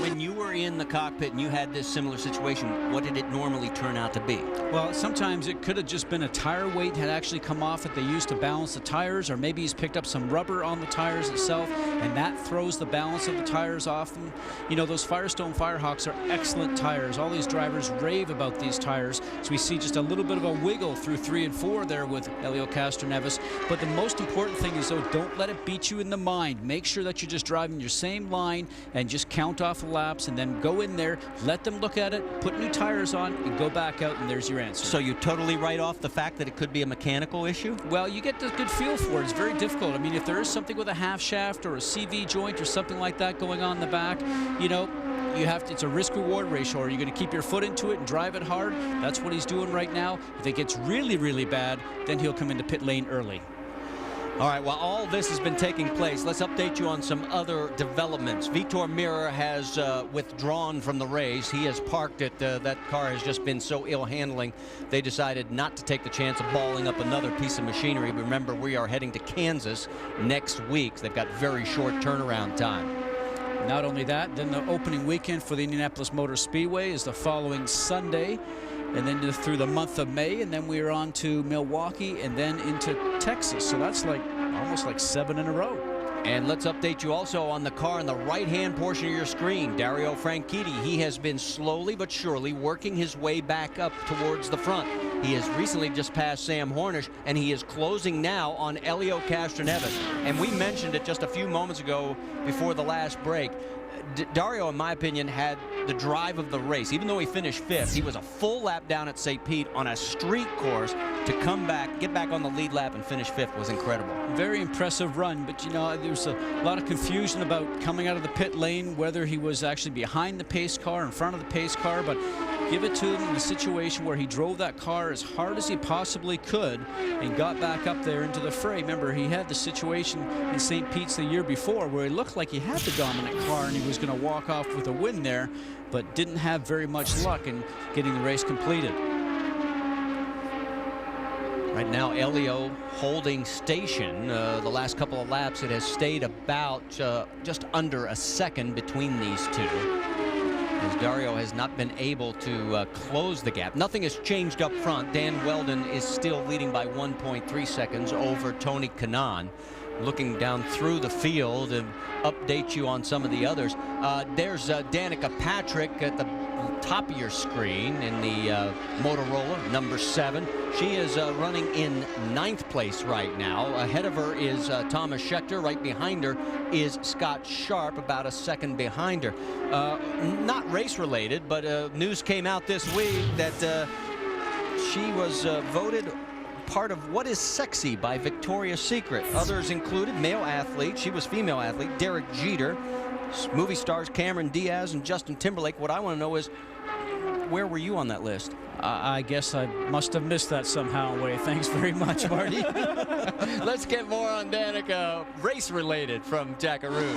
When you were in the cockpit and you had this similar situation, what did it normally turn out to be? Well, sometimes it could have just been a tire weight had actually come off that they used to balance the tires, or maybe he's picked up some rubber on the tires itself, and that throws the balance of the tires off. And, you know, those Firestone Firehawks are excellent tires. All these drivers rave about these tires. So we see just a little bit of a wiggle through 3 and 4 there with Elio Castroneves. But the most important thing is, though, don't let it beat you in the mind. Make sure that you're just driving your same line and just count off the laps, and then go in there, let them look at it, put new tires on, and go back out, and there's your answer. So you totally write off the fact that it could be a mechanical issue? Well, you get a good feel for it. It's very difficult. I mean, if there is something with a half shaft or a CV joint or something like that going on in the back, you know, you have to, it's a risk-reward ratio. Are you going to keep your foot into it and drive it hard? That's what he's doing right now. If it gets really, really bad, then he'll come into pit lane early. All right, while all this has been taking place, let's update you on some other developments. Vitor Meira has withdrawn from the race. He has parked it. That car has just been so ill handling, they decided not to take the chance of balling up another piece of machinery. Remember, we are heading to Kansas next week. They've got very short turnaround time. Not only that, then the opening weekend for the Indianapolis Motor Speedway is the following Sunday, and then through the month of May, and then we're on to Milwaukee and then into Texas. So that's like almost like 7 in a row. And let's update you also on the car in the right-hand portion of your screen. Dario Franchitti, he has been slowly but surely working his way back up towards the front. He has recently just passed Sam Hornish, and he is closing now on Elio Castroneves. And we mentioned it just a few moments ago before the last break. Dario, in my opinion, had the drive of the race. Even though he finished 5th, he was a full lap down at St. Pete on a street course. To come back, get back on the lead lap and finish 5th was incredible. Very impressive run, but you know, there's a lot of confusion about coming out of the pit lane, whether he was actually behind the pace car, in front of the pace car, but give it to him in the situation where he drove that car as hard as he possibly could and got back up there into the fray. Remember, he had the situation in St. Pete's the year before where he looked like he had the dominant car and he was going to walk off with a win there, but didn't have very much luck in getting the race completed. Right now, Elio holding station. The last couple of laps, it has stayed about just under a second between these two, as Dario has not been able to close the gap. Nothing has changed up front. Dan Weldon is still leading by 1.3 seconds over Tony Kanaan. Looking down through the field and update you on some of the others. There's Danica Patrick at the top of your screen in the Motorola number 7. She is running in 9th place right now. Ahead of her is Thomas Schechter. Right behind her is Scott Sharp, about a second behind her. Not race related, but news came out this week that she was voted part of What is Sexy by Victoria's Secret. Others included male athlete, she was female athlete, Derek Jeter, movie stars Cameron Diaz and Justin Timberlake. What I want to know is, where were you on that list? I guess I must have missed that somehow, Wade. Thanks very much, Marty. Let's get more on Danica, race related from Jackaroo.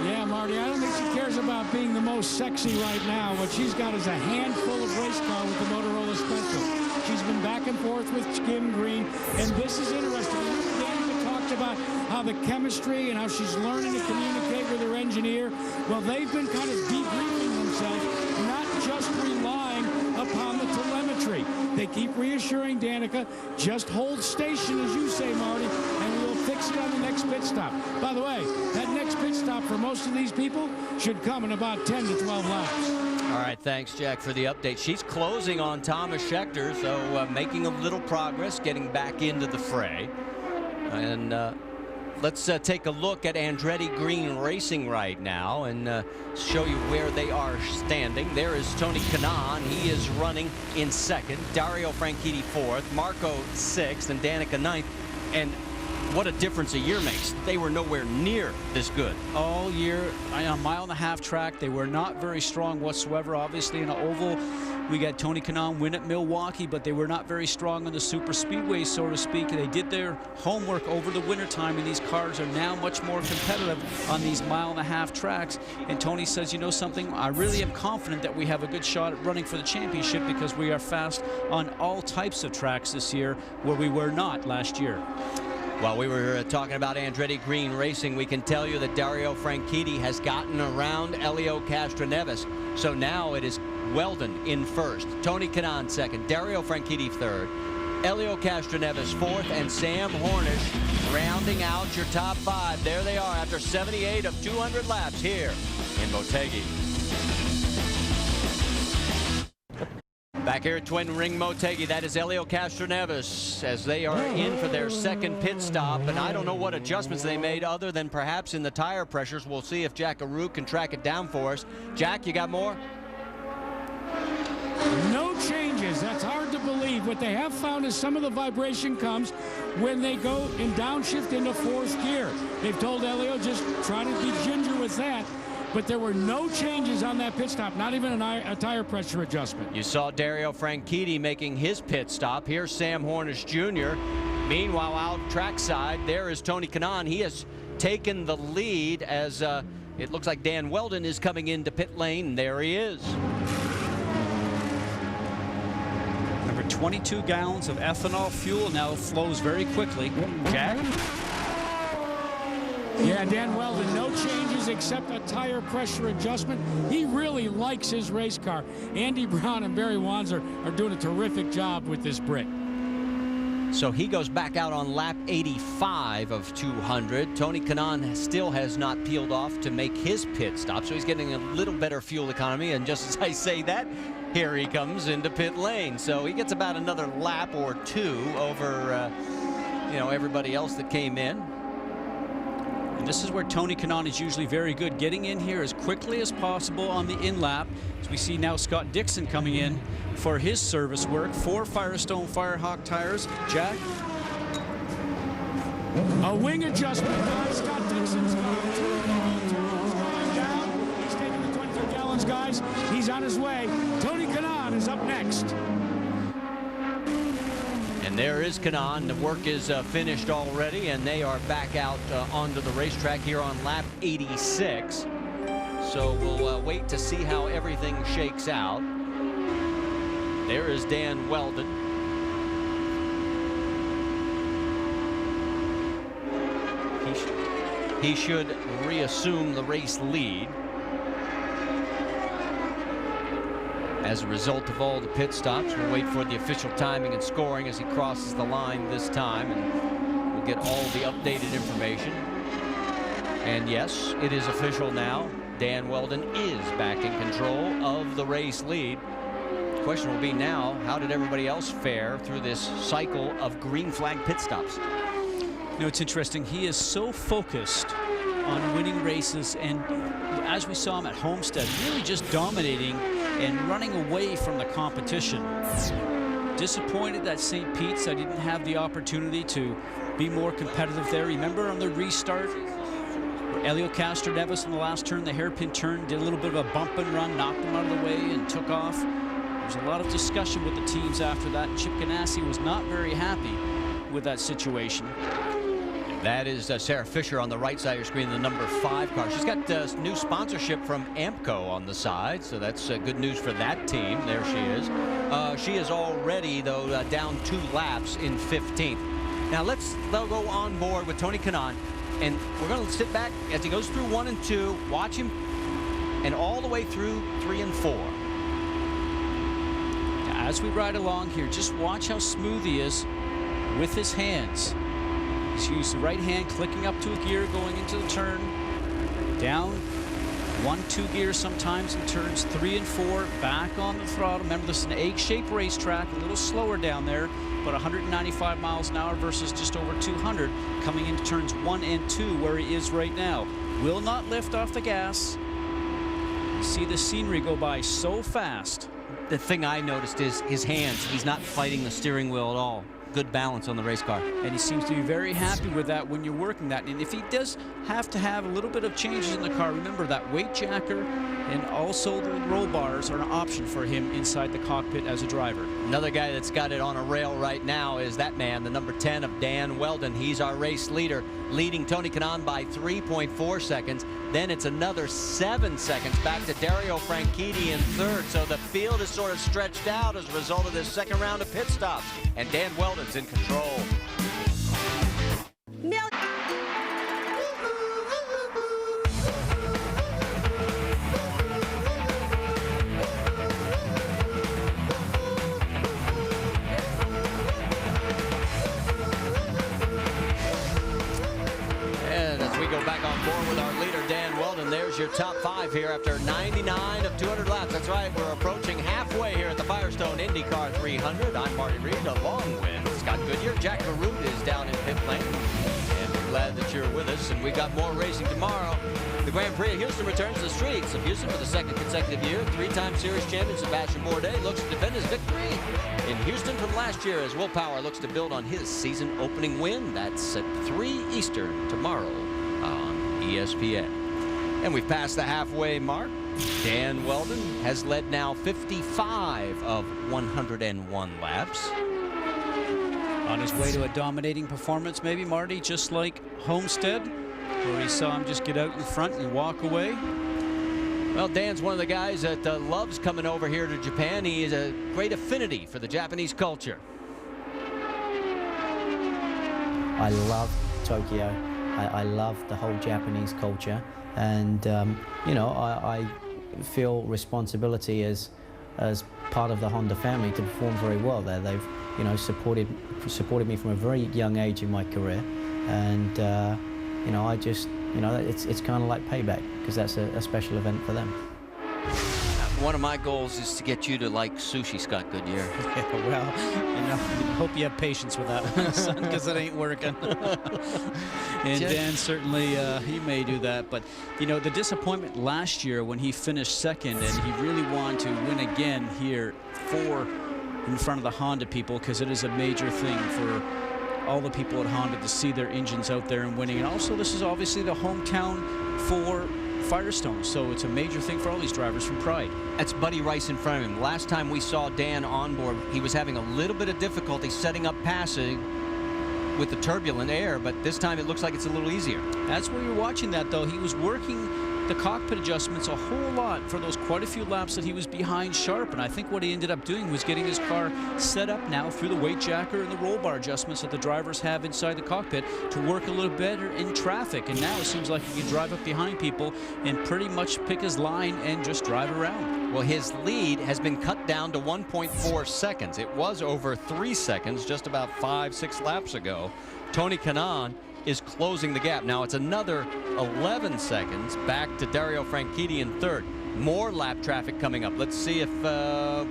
Yeah, Marty, I don't think she cares about being the most sexy right now. What she's got is a handful of race car with the Motorola Special. She's been back and forth with Kim Green, and this is interesting. Danica talked about how the chemistry and how she's learning to communicate with her engineer. Well, they've been kind of debriefing themselves, not just relying upon the telemetry. They keep reassuring Danica, just hold station, as you say, Marty, and we'll fix it on the next pit stop. By the way, that next pit stop for most of these people should come in about 10 to 12 laps. All right, thanks, Jack, for the update. She's closing on Thomas Schechter, so making a little progress, getting back into the fray. And let's take a look at Andretti Green Racing right now and show you where they are standing. There is Tony Kanaan. He is running in 2nd. Dario Franchitti 4th. Marco 6th. And Danica 9th. And what a difference a year makes. They were nowhere near this good. All year, on a mile-and-a-half track, they were not very strong whatsoever. Obviously, in an oval, we got Tony Kanaan win at Milwaukee, but they were not very strong on the super speedways, so to speak. They did their homework over the wintertime, and these cars are now much more competitive on these mile-and-a-half tracks. And Tony says, you know something, I really am confident that we have a good shot at running for the championship because we are fast on all types of tracks this year where we were not last year. While we were talking about Andretti Green Racing, we can tell you that Dario Franchitti has gotten around Elio Castroneves. So now it is Weldon in 1st, Tony Kanaan 2nd, Dario Franchitti 3rd, Elio Castroneves 4th, and Sam Hornish rounding out your top 5. There they are after 78 of 200 laps here in Motegi. Back here at Twin Ring Motegi, that is Elio Castroneves as they are in for their 2nd pit stop. And I don't know what adjustments they made other than perhaps in the tire pressures. We'll see if Jack Arute can track it down for us. Jack, you got more? No changes. That's hard to believe. What they have found is some of the vibration comes when they go in downshift into 4th gear. They've told Elio just try to be ginger with that. But there were no changes on that pit stop, not even a tire pressure adjustment. You saw Dario Franchitti making his pit stop. Here's Sam Hornish Jr. Meanwhile, out trackside, there is Tony Kanaan. He has taken the lead as it looks like Dan Weldon is coming into pit lane. There he is. Remember, 22 gallons of ethanol fuel now flows very quickly. Jack? Yeah, Dan Weldon, no changes except a tire pressure adjustment. He really likes his race car. Andy Brown and Barry Wanzer are doing a terrific job with this Brit. So he goes back out on lap 85 of 200. Tony Kanaan still has not peeled off to make his pit stop, so he's getting a little better fuel economy. And just as I say that, here he comes into pit lane. So he gets about another lap or 2 over, everybody else that came in. And this is where Tony Kanaan is usually very good, getting in here as quickly as possible on the in-lap. As we see now Scott Dixon coming in for his service work. 4 Firestone Firehawk tires. Jack? A wing adjustment by Scott Dixon's going down. He's taking the 23 gallons, guys. He's on his way. Tony Kanaan is up next. And there is Kanaan. The work is finished already, and they are back out onto the racetrack here on lap 86. So we'll wait to see how everything shakes out. There is Dan Weldon. He should reassume the race lead as a result of all the pit stops. We'll wait for the official timing and scoring as he crosses the line this time, and we'll get all the updated information. And yes, it is official now. Dan Weldon is back in control of the race lead. The question will be now, how did everybody else fare through this cycle of green flag pit stops? You know, it's interesting. He is so focused on winning races, and as we saw him at Homestead, really just dominating and running away from the competition. Disappointed that St. Pete's I didn't have the opportunity to be more competitive there. Remember on the restart, Elio Castroneves in the last turn, the hairpin turn, did a little bit of a bump and run, knocked him out of the way and took off. There was a lot of discussion with the teams after that. Chip Ganassi was not very happy with that situation. That is Sarah Fisher on the right side of your screen, the number 5 car. She's got new sponsorship from Amco on the side, so that's good news for that team. There she is. She is already, though, down 2 laps in 15th. Now they'll go on board with Tony Kanaan, and we're going to sit back as he goes through 1 and 2, watch him, and all the way through 3 and 4. As we ride along here, just watch how smooth he is with his hands. He's used the right hand, clicking up to a gear, going into the turn. Down 1-2 gears sometimes in turns 3 and 4. Back on the throttle. Remember, this is an egg-shaped racetrack, a little slower down there, but 195 miles an hour versus just over 200 coming into turns 1 and 2 where he is right now. Will not lift off the gas. You see the scenery go by so fast. The thing I noticed is his hands. He's not fighting the steering wheel at all. Good balance on the race car. And he seems to be very happy with that when you're working that. And if he does have to have a little bit of changes in the car, remember that weight jacker and also the roll bars are an option for him inside the cockpit as a driver. Another guy that's got it on a rail right now is that man, the number 10 of Dan Weldon. He's our race leader, leading Tony Kanaan by 3.4 seconds. Then it's another 7 seconds back to Dario Franchitti in 3rd. So the field is sort of stretched out as a result of this second round of pit stops. And Dan Weldon's in control. There's your top 5 here after 99 of 200 laps. That's right, we're approaching halfway here at the Firestone IndyCar 300. I'm Marty Reed, along with Scott Goodyear. Jack LaRue is down in pit lane, and we're glad that you're with us. And we got more racing tomorrow. The Grand Prix of Houston returns to the streets of Houston for the 2nd consecutive year. 3-time series champion Sebastian Bourdais looks to defend his victory in Houston from last year as Will Power looks to build on his season opening win. That's at 3 Eastern tomorrow on ESPN. And we've passed the halfway mark. Dan Weldon has led now 55 of 101 laps. On his way to a dominating performance, maybe, Marty, just like Homestead, where he saw him just get out in front and walk away. Well, Dan's one of the guys that loves coming over here to Japan. He has a great affinity for the Japanese culture. I love Tokyo. I love the whole Japanese culture. And you know, I feel responsibility as part of the Honda family to perform very well there. They've, you know, supported me from a very young age in my career, and you know, I just, you know, it's kind of like payback because that's a special event for them. One of my goals is to get you to like sushi, Scott Goodyear. Yeah, well, you know, I hope you have patience with that, son, because it ain't working. And Dan certainly, he may do that. But, you know, the disappointment last year when he finished 2nd and he really wanted to win again here in front of the Honda people, because it is a major thing for all the people at Honda to see their engines out there and winning. And also, this is obviously the hometown for Firestone, so it's a major thing for all these drivers from Pride. That's Buddy Rice in front of him. Last time we saw Dan on board, he was having a little bit of difficulty setting up passing with the turbulent air, but this time it looks like it's a little easier. That's where you're watching that, though. He was working the cockpit adjustments a whole lot for those quite a few laps that he was behind Sharp, and I think what he ended up doing was getting his car set up now through the weight jacker and the roll bar adjustments that the drivers have inside the cockpit to work a little better in traffic. And now it seems like he can drive up behind people and pretty much pick his line and just drive around. Well, his lead has been cut down to 1.4 seconds. It was over 3 seconds just about 5-6 laps ago. Tony Kanaan is closing the gap. Now it's another 11 seconds back to Dario Franchitti in third. More lap traffic coming up. Let's see if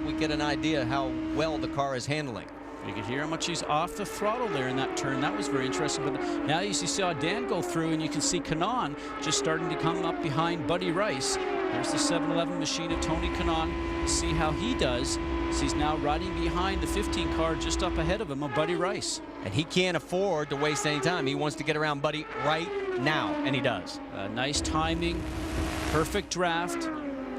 we get an idea how well the car is handling. You can hear how much he's off the throttle there in that turn. That was very interesting. But now you saw Dan go through, and you can see Kanaan just starting to come up behind Buddy Rice. There's the 7-Eleven machine of Tony Kanaan. See how he does. So he's now riding behind the 15 car just up ahead of him, of Buddy Rice. And he can't afford to waste any time. He wants to get around Buddy right now, and he does. Nice timing, perfect draft.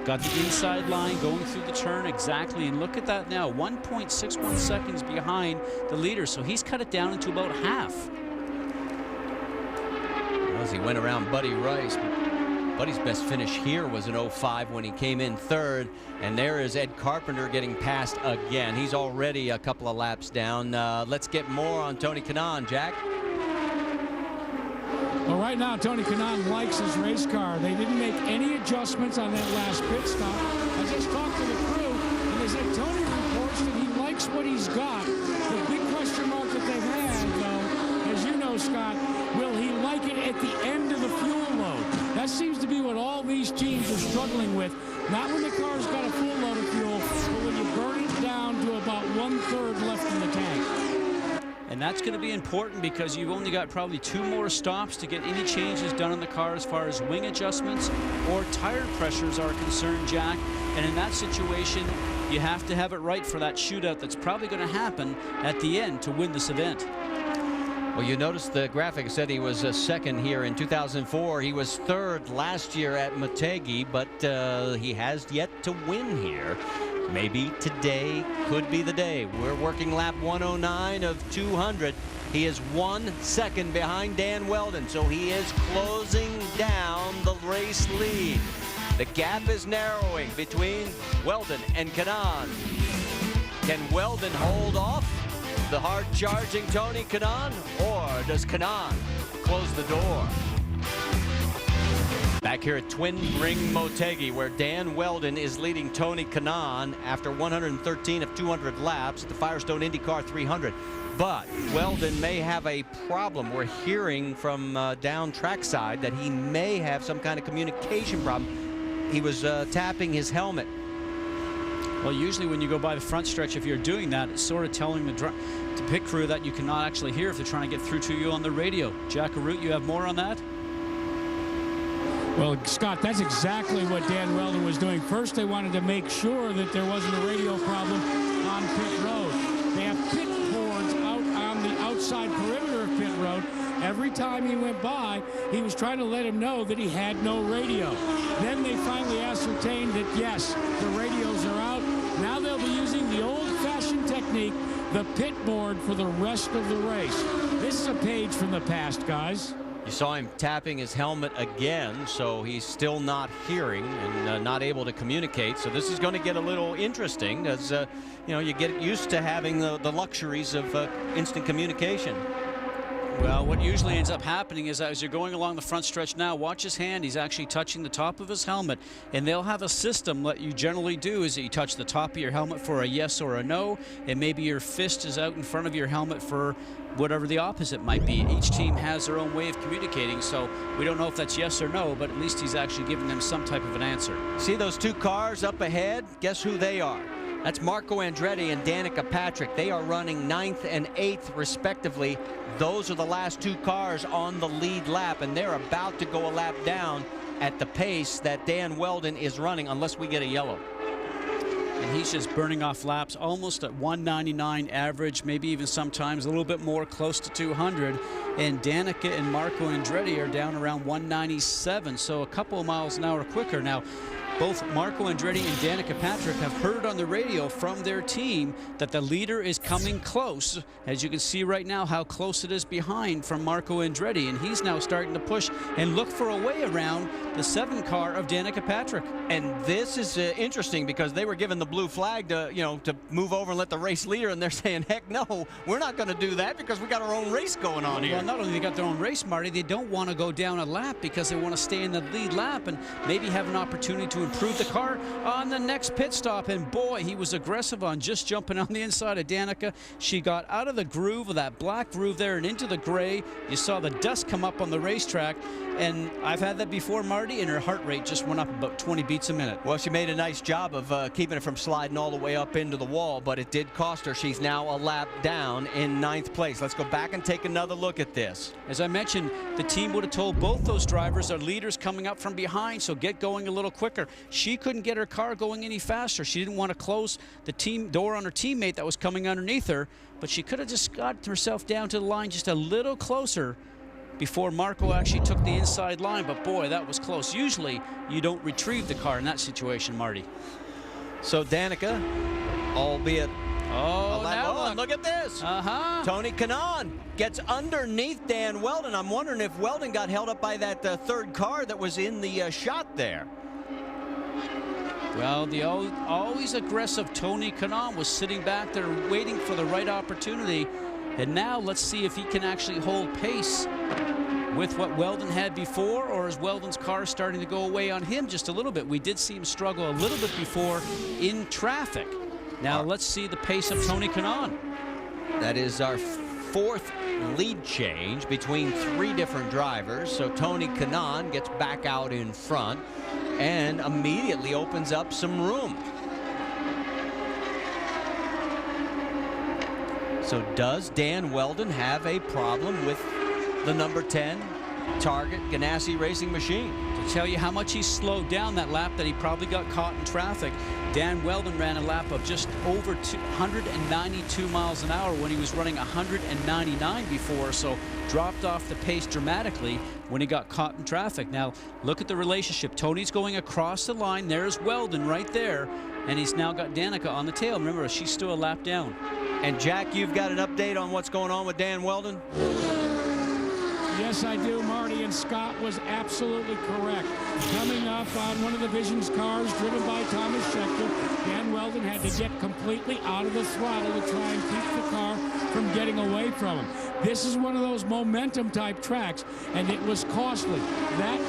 Got the inside line going through the turn exactly, and look at that now, 1.61 seconds behind the leader, so he's cut it down into about half. As he went around Buddy Rice, Buddy's best finish here was in 05 when he came in third, and there is Ed Carpenter getting passed again. He's already a couple of laps down. Let's get more on Tony Kanaan, Jack. Well, right now, Tony Kanaan likes his race car. They didn't make any adjustments on that last pit stop. I just talked to the crew, and they said Tony reports that he likes what he's got. The big question mark that they've had, though, as you know, Scott, will he like it at the end of the fuel load? That seems to be what all these teams are struggling with. Not when the car's got a full load of fuel, but when you burn it down to about 1/3 left in the tank. And that's going to be important because you've only got probably 2 more stops to get any changes done on the car as far as wing adjustments or tire pressures are concerned, Jack. And in that situation, you have to have it right for that shootout that's probably going to happen at the end to win this event. Well, you notice the graphic said he was second here in 2004. He was third last year at Motegi, but he has yet to win here. Maybe today could be the day. We're working lap 109 of 200. He is 1 second behind Dan Weldon, so he is closing down the race lead. The gap is narrowing between Weldon and Kanaan. Can Weldon hold off the hard-charging Tony Kanaan, or does Kanaan close the door? Back here at Twin Ring Motegi, where Dan Weldon is leading Tony Kanaan after 113 of 200 laps at the Firestone Indycar 300. But Weldon may have a problem. We're hearing from down trackside that he may have some kind of communication problem. He was tapping his helmet. Well, usually when you go by the front stretch, if you're doing that, it's sort of telling the pit crew that you cannot actually hear if they're trying to get through to you on the radio. Jack Arute, you have more on that? Well, Scott, that's exactly what Dan Weldon was doing. First, they wanted to make sure that there wasn't a radio problem on pit road. They have pit boards out on the outside perimeter of pit road. Every time he went by, he was trying to let him know that he had no radio. Then they finally ascertained that, yes, the radios are out. Now they'll be using the old-fashioned technique, the pit board, for the rest of the race. This is a page from the past, guys. You saw him tapping his helmet again, so he's still not hearing and not able to communicate. So this is going to get a little interesting as, you know, you get used to having the luxuries of instant communication. Well, what usually ends up happening is as you're going along the front stretch now, watch his hand. He's actually touching the top of his helmet, and they'll have a system that you generally do is that you touch the top of your helmet for a yes or a no, and maybe your fist is out in front of your helmet for whatever the opposite might be. Each team has their own way of communicating, so we don't know if that's yes or no, but at least he's actually giving them some type of an answer. See those 2 cars up ahead? Guess who they are? That's Marco Andretti and Danica Patrick. They are running 9th and 8th respectively. Those are the last 2 cars on the lead lap, and they're about to go a lap down at the pace that Dan Weldon is running, unless we get a yellow. And he's just burning off laps almost at 199 average, maybe even sometimes a little bit more, close to 200. And Danica and Marco Andretti are down around 197, so a couple of miles an hour quicker. Now, both Marco Andretti and Danica Patrick have heard on the radio from their team that the leader is coming close. As you can see right now how close it is behind from Marco Andretti, and he's now starting to push and look for a way around the 7 car of Danica Patrick. And this is interesting because they were given the blue flag to, you know, to move over and let the race leader, and they're saying, heck no, we're not going to do that because we got our own race going on here. Well, not only they got their own race, Marty, they don't want to go down a lap because they want to stay in the lead lap and maybe have an opportunity to improve the car on the next pit stop. And boy, he was aggressive on just jumping on the inside of Danica. She got out of the groove of that black groove there and into the gray. You saw the dust come up on the racetrack. And I've had that before, Marty, and her heart rate just went up about 20 beats a minute. Well, she made a nice job of keeping it from sliding all the way up into the wall, but it did cost her. She's now a lap down in 9th place. Let's go back and take another look at this. As I mentioned, the team would have told both those drivers, our leaders coming up from behind, so get going a little quicker. She couldn't get her car going any faster. She didn't want to close the team door on her teammate that was coming underneath her, but she could have just got herself down to the line just a little closer before Marco actually took the inside line. But boy, that was close. Usually you don't retrieve the car in that situation, Marty. So Danica, albeit now look at this. Tony Kanaan gets underneath Dan Weldon. I'm wondering if Weldon got held up by that third car that was in the shot there. Well, the always aggressive Tony Kanaan was sitting back there waiting for the right opportunity. And now let's see if he can actually hold pace with what Weldon had before, or is Weldon's car starting to go away on him just a little bit? We did see him struggle a little bit before in traffic. Now let's see the pace of Tony Kanaan. That is our 4th lead change between 3 different drivers. So Tony Kanaan gets back out in front and immediately opens up some room. So does Dan Weldon have a problem with the number 10 Target Ganassi racing machine? To tell you how much he slowed down that lap that he probably got caught in traffic, Dan Weldon ran a lap of just over 192 miles an hour when he was running 199 before, so dropped off the pace dramatically when he got caught in traffic. Now look at the relationship. Tony's going across the line. There's Weldon right there, and he's now got Danica on the tail. Remember, she's still a lap down. And Jack, you've got an update on what's going on with Dan Weldon? Yes, I do, Marty, and Scott was absolutely correct. Coming up on one of the Vision's cars driven by Thomas Schechter, Dan Weldon had to get completely out of the throttle to try and keep the car from getting away from him. This is one of those momentum-type tracks, and it was costly. That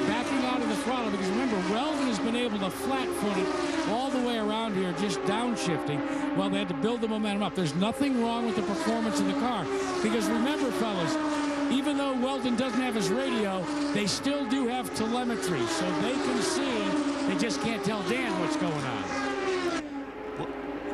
backing out of the throttle, because remember, Weldon has been able to flat-foot it all the way around here, just downshifting. Well, they had to build the momentum up. There's nothing wrong with the performance of the car, because remember, fellas, even though Weldon doesn't have his radio, they still do have telemetry, so they can see. They just can't tell Dan what's going on.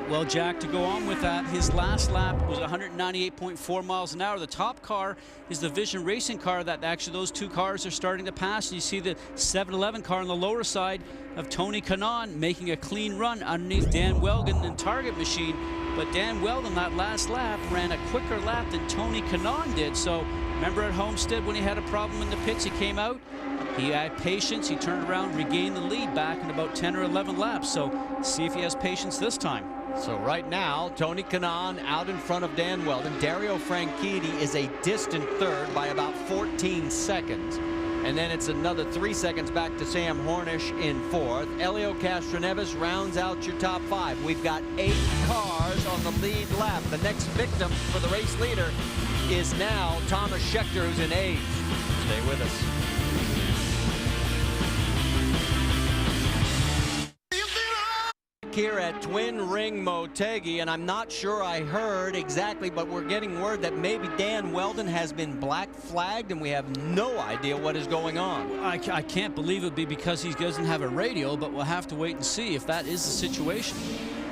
Well, Jack, to go on with that, his last lap was 198.4 miles an hour. The top car is the Vision Racing car that actually those 2 cars are starting to pass. And you see the 7-Eleven car on the lower side of Tony Kanaan making a clean run underneath Dan Weldon and Target Machine. But Dan Weldon, that last lap, ran a quicker lap than Tony Kanaan did. So remember at Homestead when he had a problem in the pits, he came out, he had patience, he turned around, regained the lead back in about 10 or 11 laps. So see if he has patience this time. So right now, Tony Kanaan out in front of Dan Weldon. Dario Franchitti is a distant 3rd by about 14 seconds. And then it's another 3 seconds back to Sam Hornish in 4th. Elio Castroneves rounds out your top 5. We've got 8 cars on the lead lap. The next victim for the race leader is now Thomas Schechter, who's in 8th. Stay with us. Here at Twin Ring Motegi, and I'm not sure I heard exactly, but we're getting word that maybe Dan Weldon has been black flagged and we have no idea what is going on. I can't believe it would be because he doesn't have a radio, but we'll have to wait and see if that is the situation.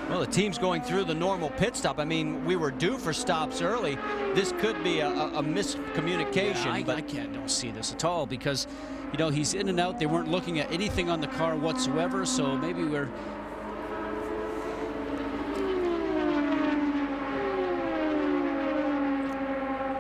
Well, the team's going through the normal pit stop. I mean, we were due for stops early. This could be a miscommunication. Yeah, I don't see this at all because, you know, he's in and out. They weren't looking at anything on the car whatsoever, so maybe we're...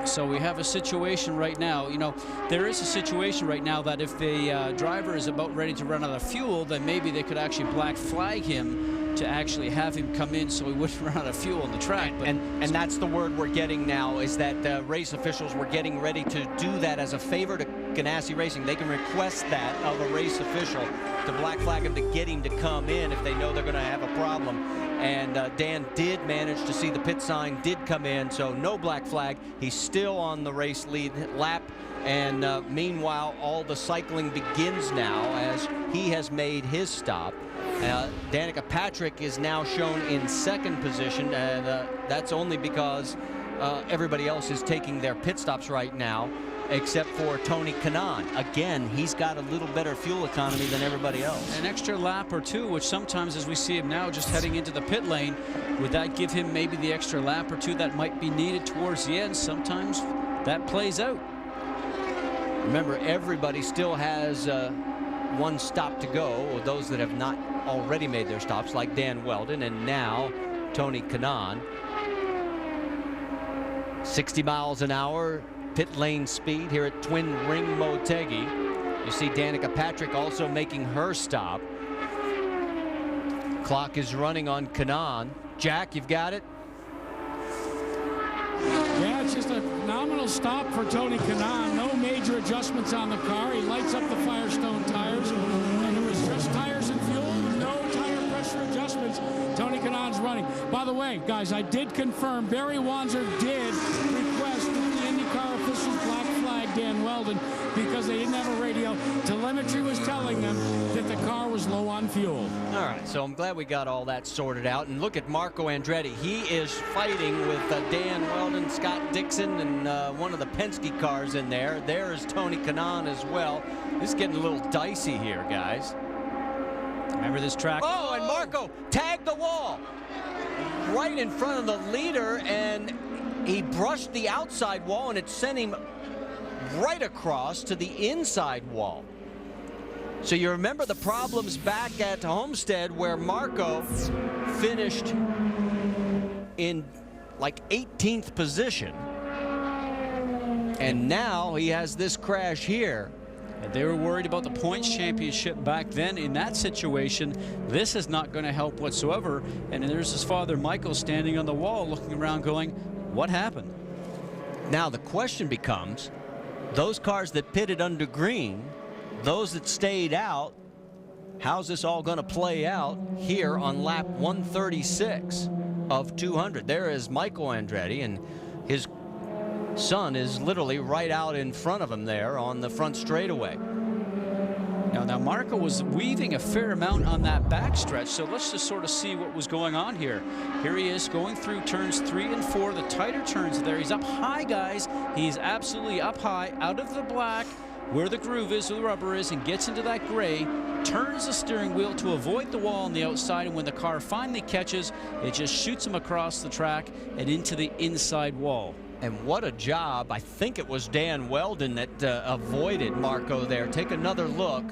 So we have a situation right now, you know, there is a situation right now that if the driver is about ready to run out of fuel, then maybe they could actually black flag him to actually have him come in so he wouldn't run out of fuel on the track. But and that's the word we're getting now, is that race officials were getting ready to do that as a favor to Ganassi Racing, they can request that of a race official to black flag him to get him to come in if they know they're going to have a problem. And Dan did manage to see the pit sign, did come in, so no black flag. He's still on the race lead lap. And meanwhile, all the cycling begins now as he has made his stop. Danica Patrick is now shown in second position, and that's only because everybody else is taking their pit stops right now, except for Tony Kanaan. Again, he's got a little better fuel economy than everybody else. An extra lap or two, which sometimes, as we see him now, just heading into the pit lane, would that give him maybe the extra lap or two that might be needed towards the end? Sometimes that plays out. Remember, everybody still has one stop to go, or those that have not already made their stops, like Dan Weldon and now Tony Kanaan. 60 miles an hour pit lane speed here at Twin Ring Motegi. You see Danica Patrick also making her stop. Clock is running on Kanaan. Jack, you've got it? Yeah, it's just a phenomenal stop for Tony Kanaan. No major adjustments on the car. He lights up the Firestone tires, and it was just tires and fuel, no tire pressure adjustments. Tony Kanaan's running. By the way, guys, I did confirm Barry Wanzer did request that the IndyCar officials black flag Dan Weldon because they didn't have a radio. Telemetry was telling them that the car was low on fuel. All right, so I'm glad we got all that sorted out. And look at Marco Andretti. He is fighting with Dan Weldon, Scott Dixon, and one of the Penske cars in there. There is Tony Kanaan as well. This is getting a little dicey here, guys. Remember this track? Oh, and Marco tagged the wall right in front of the leader, and he brushed the outside wall, and it sent him right across to the inside wall. So you remember the problems back at Homestead where Marco finished in like 18th position, and now he has this crash here. And they were worried about the points championship back then. In that situation, this is not going to help whatsoever. And there's his father Michael standing on the wall looking around going, what happened? Now the question becomes, those cars that pitted under green, those that stayed out, how's this all going to play out here on lap 136 of 200? There is Michael Andretti, and his son is literally right out in front of him there on the front straightaway. Now Marco was weaving a fair amount on that backstretch, so let's just sort of see what was going on here. Here he is going through turns 3 and 4, the tighter turns there. He's up high, guys. He's absolutely up high, out of the black, where the groove is, where the rubber is, and gets into that gray, turns the steering wheel to avoid the wall on the outside, and when the car finally catches, it just shoots him across the track and into the inside wall. And what a job. I think it was Dan Weldon that avoided Marco there. Take another look.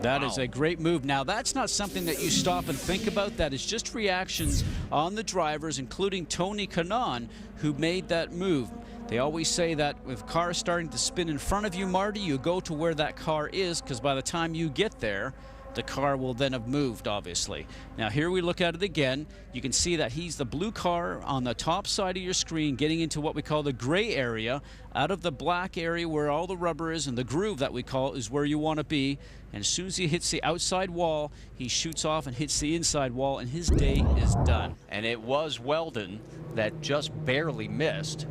That is a great move. Now, that's not something that you stop and think about. That is just reactions on the drivers, including Tony Kanaan, who made that move. They always say that if a car is starting to spin in front of you, Marty, you go to where that car is, because by the time you get there, the car will then have moved, obviously. Now, here we look at it again. You can see that he's the blue car on the top side of your screen, getting into what we call the gray area. Out of the black area where all the rubber is, and the groove that we call is where you want to be. And as soon as he hits the outside wall, he shoots off and hits the inside wall, and his day is done. And it was Weldon that just barely missed.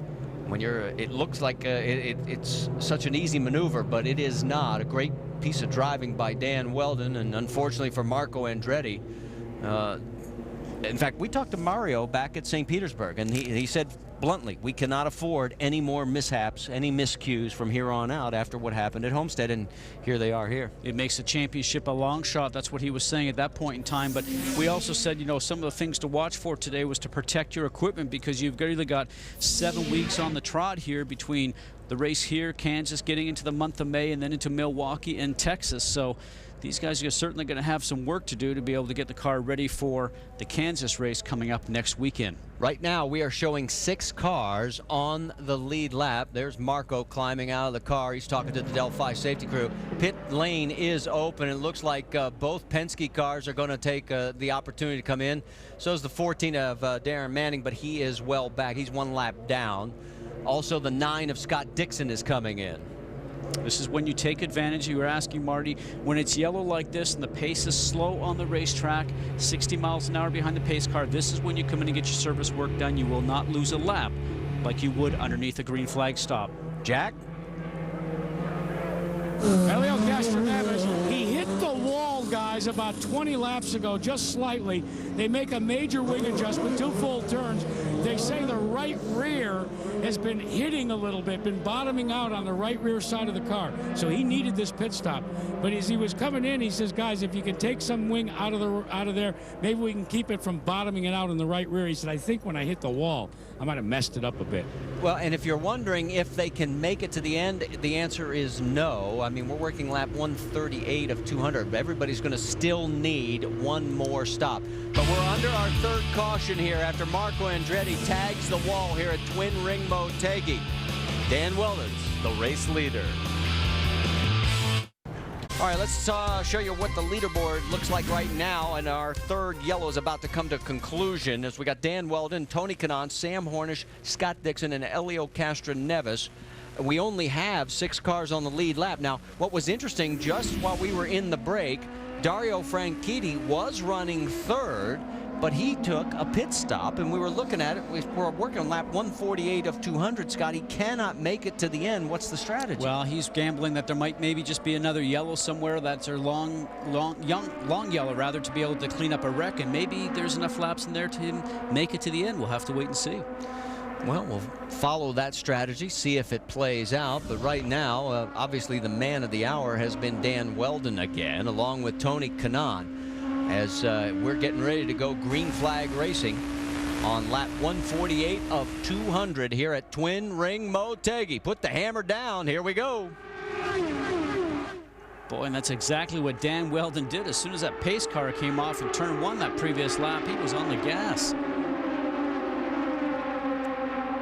When it looks like it's such an easy maneuver, but it is not. A great piece of driving by Dan Weldon, and unfortunately for Marco Andretti. In fact, we talked to Mario back at St. Petersburg, and he said bluntly, we cannot afford any more mishaps, any miscues from here on out after what happened at Homestead, and here they are here. It makes the championship a long shot. That's what he was saying at that point in time. But we also said, you know, some of the things to watch for today was to protect your equipment, because you've really got 7 weeks on the trot here between the race here, Kansas, getting into the month of May, and then into Milwaukee and Texas. So these guys are certainly going to have some work to do to be able to get the car ready for the Kansas race coming up next weekend. Right now we are showing 6 cars on the lead lap. There's Marco climbing out of the car. He's talking to the Delphi safety crew. Pit lane is open. It looks like both Penske cars are going to take the opportunity to come in. So is the 14 of Darren Manning, but he is well back. He's 1 lap down. Also, the 9 of Scott Dixon is coming in. This is when you take advantage. You were asking Marty, when it's yellow like this and the pace is slow on the racetrack, 60 miles an hour behind the pace car, this is when you come in and get your service work done. You will not lose a lap like you would underneath a green flag stop. Jack? Elio Castroneves, he hit the wall, guys, about 20 laps ago, just slightly. They make a major wing adjustment, 2 full turns. They say the right rear has been hitting a little bit, been bottoming out on the right rear side of the car. So he needed this pit stop. But as he was coming in, he says, guys, if you can take some wing out of there, maybe we can keep it from bottoming it out in the right rear. He said, I think when I hit the wall, I might have messed it up a bit. Well, and if you're wondering if they can make it to the end, the answer is no. I mean, we're working lap 138 of 200. Everybody's going to still need one more stop. But we're under our 3rd caution here after Marco Andretti tags the wall here at Twin Ring Motegi. Dan Weldon's the race leader. All right, let's show you what the leaderboard looks like right now. And our 3rd yellow is about to come to conclusion as we got Dan Weldon, Tony Kanaan, Sam Hornish, Scott Dixon, and Elio Castroneves. We only have 6 cars on the lead lap. Now, what was interesting, just while we were in the break, Dario Franchitti was running 3rd, but he took a pit stop, and we were looking at it. We're working on lap 148 of 200. Scott, he cannot make it to the end. What's the strategy? Well, he's gambling that there might maybe just be another yellow somewhere. That's a long yellow, rather, to be able to clean up a wreck, and maybe there's enough laps in there to make it to the end. We'll have to wait and see. Well, we'll follow that strategy, see if it plays out. But right now, obviously the man of the hour has been Dan Weldon again, along with Tony Kanaan, as we're getting ready to go green flag racing on lap 148 of 200 here at Twin Ring Motegi. Put the hammer down. Here we go. Boy, and that's exactly what Dan Weldon did. As soon as that pace car came off in turn 1 that previous lap, he was on the gas.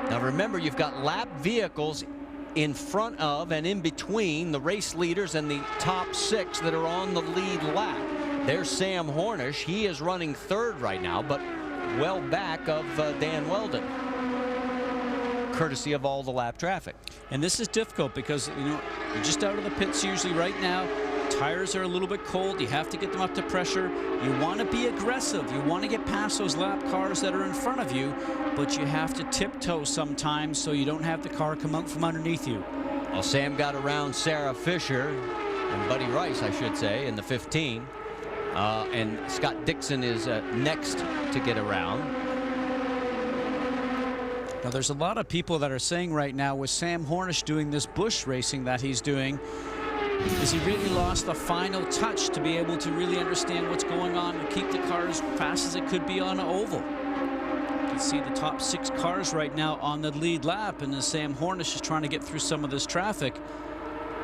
Now remember, you've got lap vehicles in front of and in between the race leaders and the top 6 that are on the lead lap. There's Sam Hornish. He is running 3rd right now, but well back of Dan Weldon, courtesy of all the lap traffic. And this is difficult because, you know, you're just out of the pits usually right now. Tires are a little bit cold. You have to get them up to pressure. You want to be aggressive. You want to get past those lap cars that are in front of you, but you have to tiptoe sometimes so you don't have the car come out from underneath you. Well, Sam got around Sarah Fisher and Buddy Rice, I should say, in the 15. And Scott Dixon is next to get around. Now, there's a lot of people that are saying right now with Sam Hornish doing this bush racing that he's doing, is he really lost the final touch to be able to really understand what's going on and keep the car as fast as it could be on an oval. You can see the top 6 cars right now on the lead lap, and as Sam Hornish is trying to get through some of this traffic,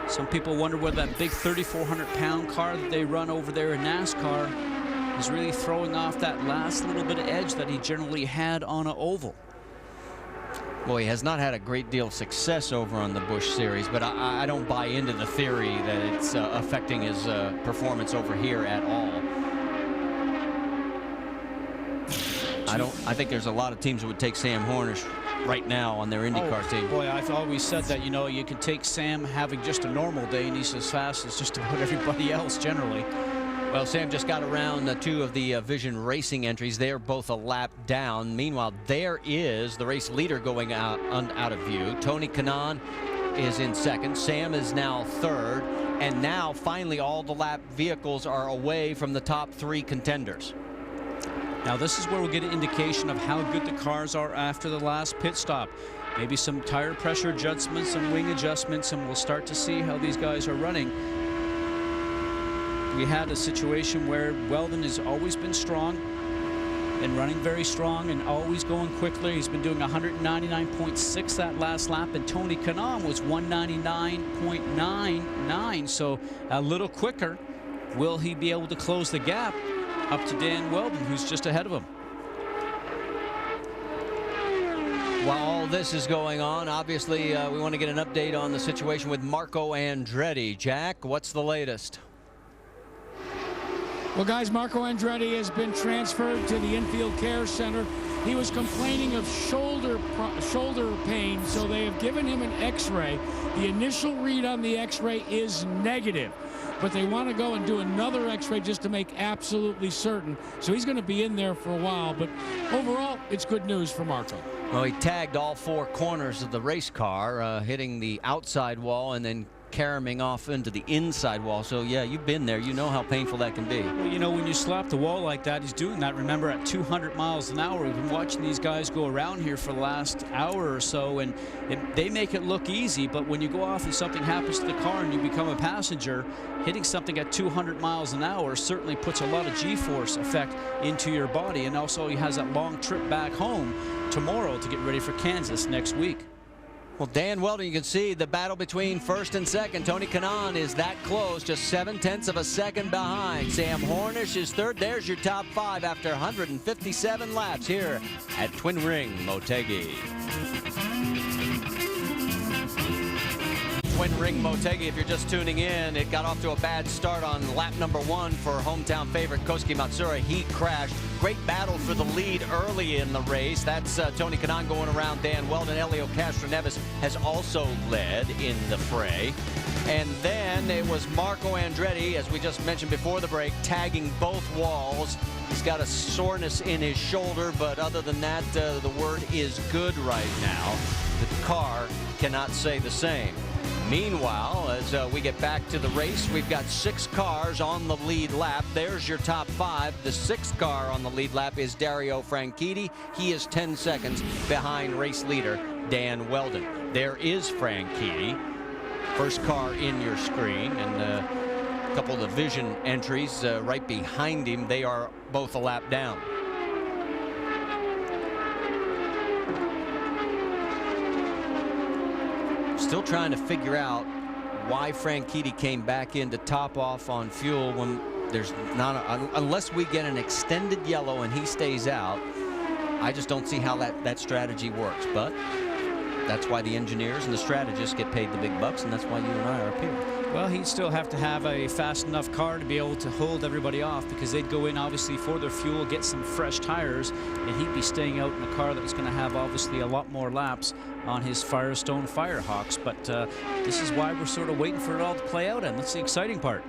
some people wonder whether that big 3,400-pound car that they run over there in NASCAR is really throwing off that last little bit of edge that he generally had on an oval. Well, he has not had a great deal of success over on the Busch Series, but I don't buy into the theory that it's affecting his performance over here at all. I think there's a lot of teams that would take Sam Hornish right now on their IndyCar team. Boy, I've always said that, you know, you can take Sam having just a normal day and he's as fast as just about everybody else generally. Well, Sam just got around 2 of the Vision Racing entries. They're both a lap down. Meanwhile, there is the race leader going out of view. Tony Kanaan is in 2nd. Sam is now 3rd. And now, finally, all the lap vehicles are away from the top 3 contenders. Now, this is where we'll get an indication of how good the cars are after the last pit stop. Maybe some tire pressure adjustments, some wing adjustments, and we'll start to see how these guys are running. We had a situation where Weldon has always been strong and running very strong and always going quickly. He's been doing 199.6 that last lap, and Tony Kanaan was 199.99, so a little quicker. Will he be able to close the gap up to Dan Weldon, who's just ahead of him? While all this is going on, obviously we want to get an update on the situation with Marco Andretti. Jack, what's the latest? Well, guys, Marco Andretti has been transferred to the infield care center. He was complaining of shoulder pain, so they have given him an x-ray. The initial read on the x-ray is negative, but they want to go and do another x-ray just to make absolutely certain. So he's going to be in there for a while, but overall, it's good news for Marco. Well, he tagged all 4 corners of the race car, hitting the outside wall and then caroming off into the inside wall. So yeah, you've been there, you know how painful that can be. Well, you know, when you slap the wall like that, he's doing that, remember, at 200 miles an hour. We've been watching these guys go around here for the last hour or so, and they make it look easy, but when you go off and something happens to the car and you become a passenger, hitting something at 200 miles an hour certainly puts a lot of G-force effect into your body, and also he has that long trip back home tomorrow to get ready for Kansas next week. Well, Dan Weldon, you can see the battle between first and second. Tony Kanaan is that close, just 0.7 of a second behind. Sam Hornish is third. There's your top 5 after 157 laps here at Twin Ring Motegi. Twin Ring Motegi, if you're just tuning in, it got off to a bad start on lap number 1 for hometown favorite Kosuke Matsuura. He crashed. Great battle for the lead early in the race. That's Tony Kanaan going around Dan Weldon. Elio Castroneves has also led in the fray. And then it was Marco Andretti, as we just mentioned before the break, tagging both walls. He's got a soreness in his shoulder, but other than that, the word is good right now. The car cannot say the same. Meanwhile, as we get back to the race, we've got 6 cars on the lead lap. There's your top 5. The 6th car on the lead lap is Dario Franchitti. He is 10 seconds behind race leader Dan Weldon. There is Franchitti, first car in your screen, and a couple of the vision entries right behind him. They are both a lap down. Still trying to figure out why Franchitti came back in to top off on fuel when there's not unless we get an extended yellow and he stays out. I just don't see how that strategy works, but that's why the engineers and the strategists get paid the big bucks, and that's why you and I are up here. Well, he'd still have to have a fast enough car to be able to hold everybody off, because they'd go in obviously for their fuel, get some fresh tires, and he'd be staying out in a car that was going to have obviously a lot more laps on his Firestone Firehawks. But this is why we're sort of waiting for it all to play out, and that's the exciting part.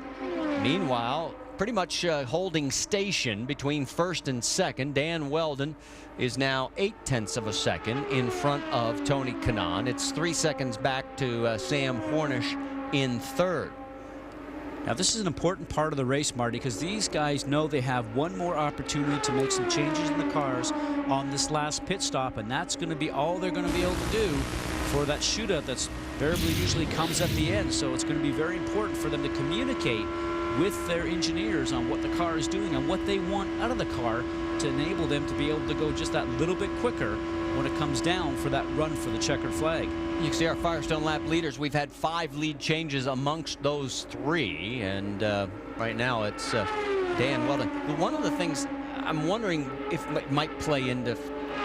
Meanwhile, pretty much holding station between first and second, Dan Weldon is now 0.8 of a second in front of Tony Kanaan. It's 3 seconds back to Sam Hornish in third. Now, this is an important part of the race, Marty, because these guys know they have one more opportunity to make some changes in the cars on this last pit stop, and that's going to be all they're going to be able to do for that shootout that's invariably usually comes at the end. So it's going to be very important for them to communicate with their engineers on what the car is doing and what they want out of the car to enable them to be able to go just that little bit quicker when it comes down for that run for the checkered flag. You can see our Firestone lap leaders. We've had 5 lead changes amongst those 3, and right now it's Dan Weldon. But one of the things I'm wondering if it might play into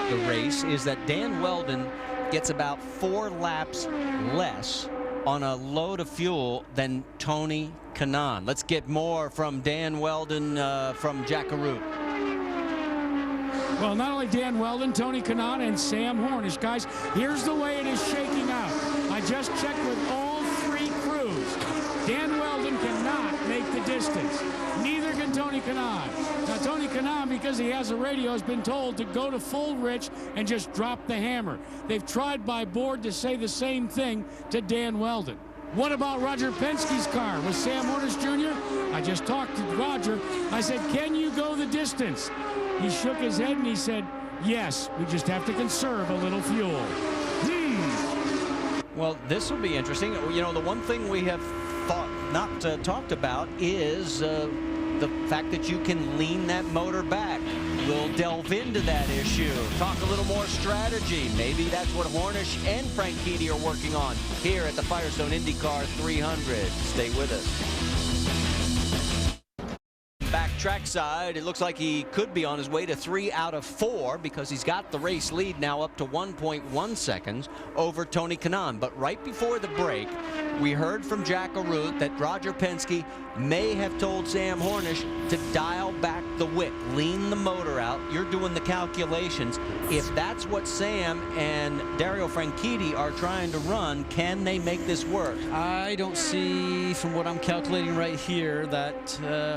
the race is that Dan Weldon gets about 4 laps less on a load of fuel than Tony Kanaan. Let's get more from Dan Weldon from Jackaroo. Well, not only Dan Weldon, Tony Kanaan, and Sam Hornish. Guys, here's the way it is shaking out. I just checked with all 3 crews. Dan Weldon cannot make the distance. Neither can Tony Kanaan. Now, Tony Kanaan, because he has a radio, has been told to go to full rich and just drop the hammer. They've tried by board to say the same thing to Dan Weldon. What about Roger Penske's car with Sam Hornish Jr.? I just talked to Roger. I said, can you go the distance? He shook his head and he said, yes, we just have to conserve a little fuel. Well, this will be interesting. You know, the one thing we have not talked about is the fact that you can lean that motor back. We'll delve into that issue, talk a little more strategy. Maybe that's what Hornish and Franchitti are working on here at the Firestone Indycar 300. Stay with us. Back trackside, it looks like he could be on his way to 3 out of 4 because he's got the race lead now up to 1.1 seconds over Tony Kanaan. But right before the break, we heard from Jack Arute that Roger Penske may have told Sam Hornish to dial back the whip, lean the motor out. You're doing the calculations. If that's what Sam and Dario Franchitti are trying to run, can they make this work? I don't see, from what I'm calculating right here, that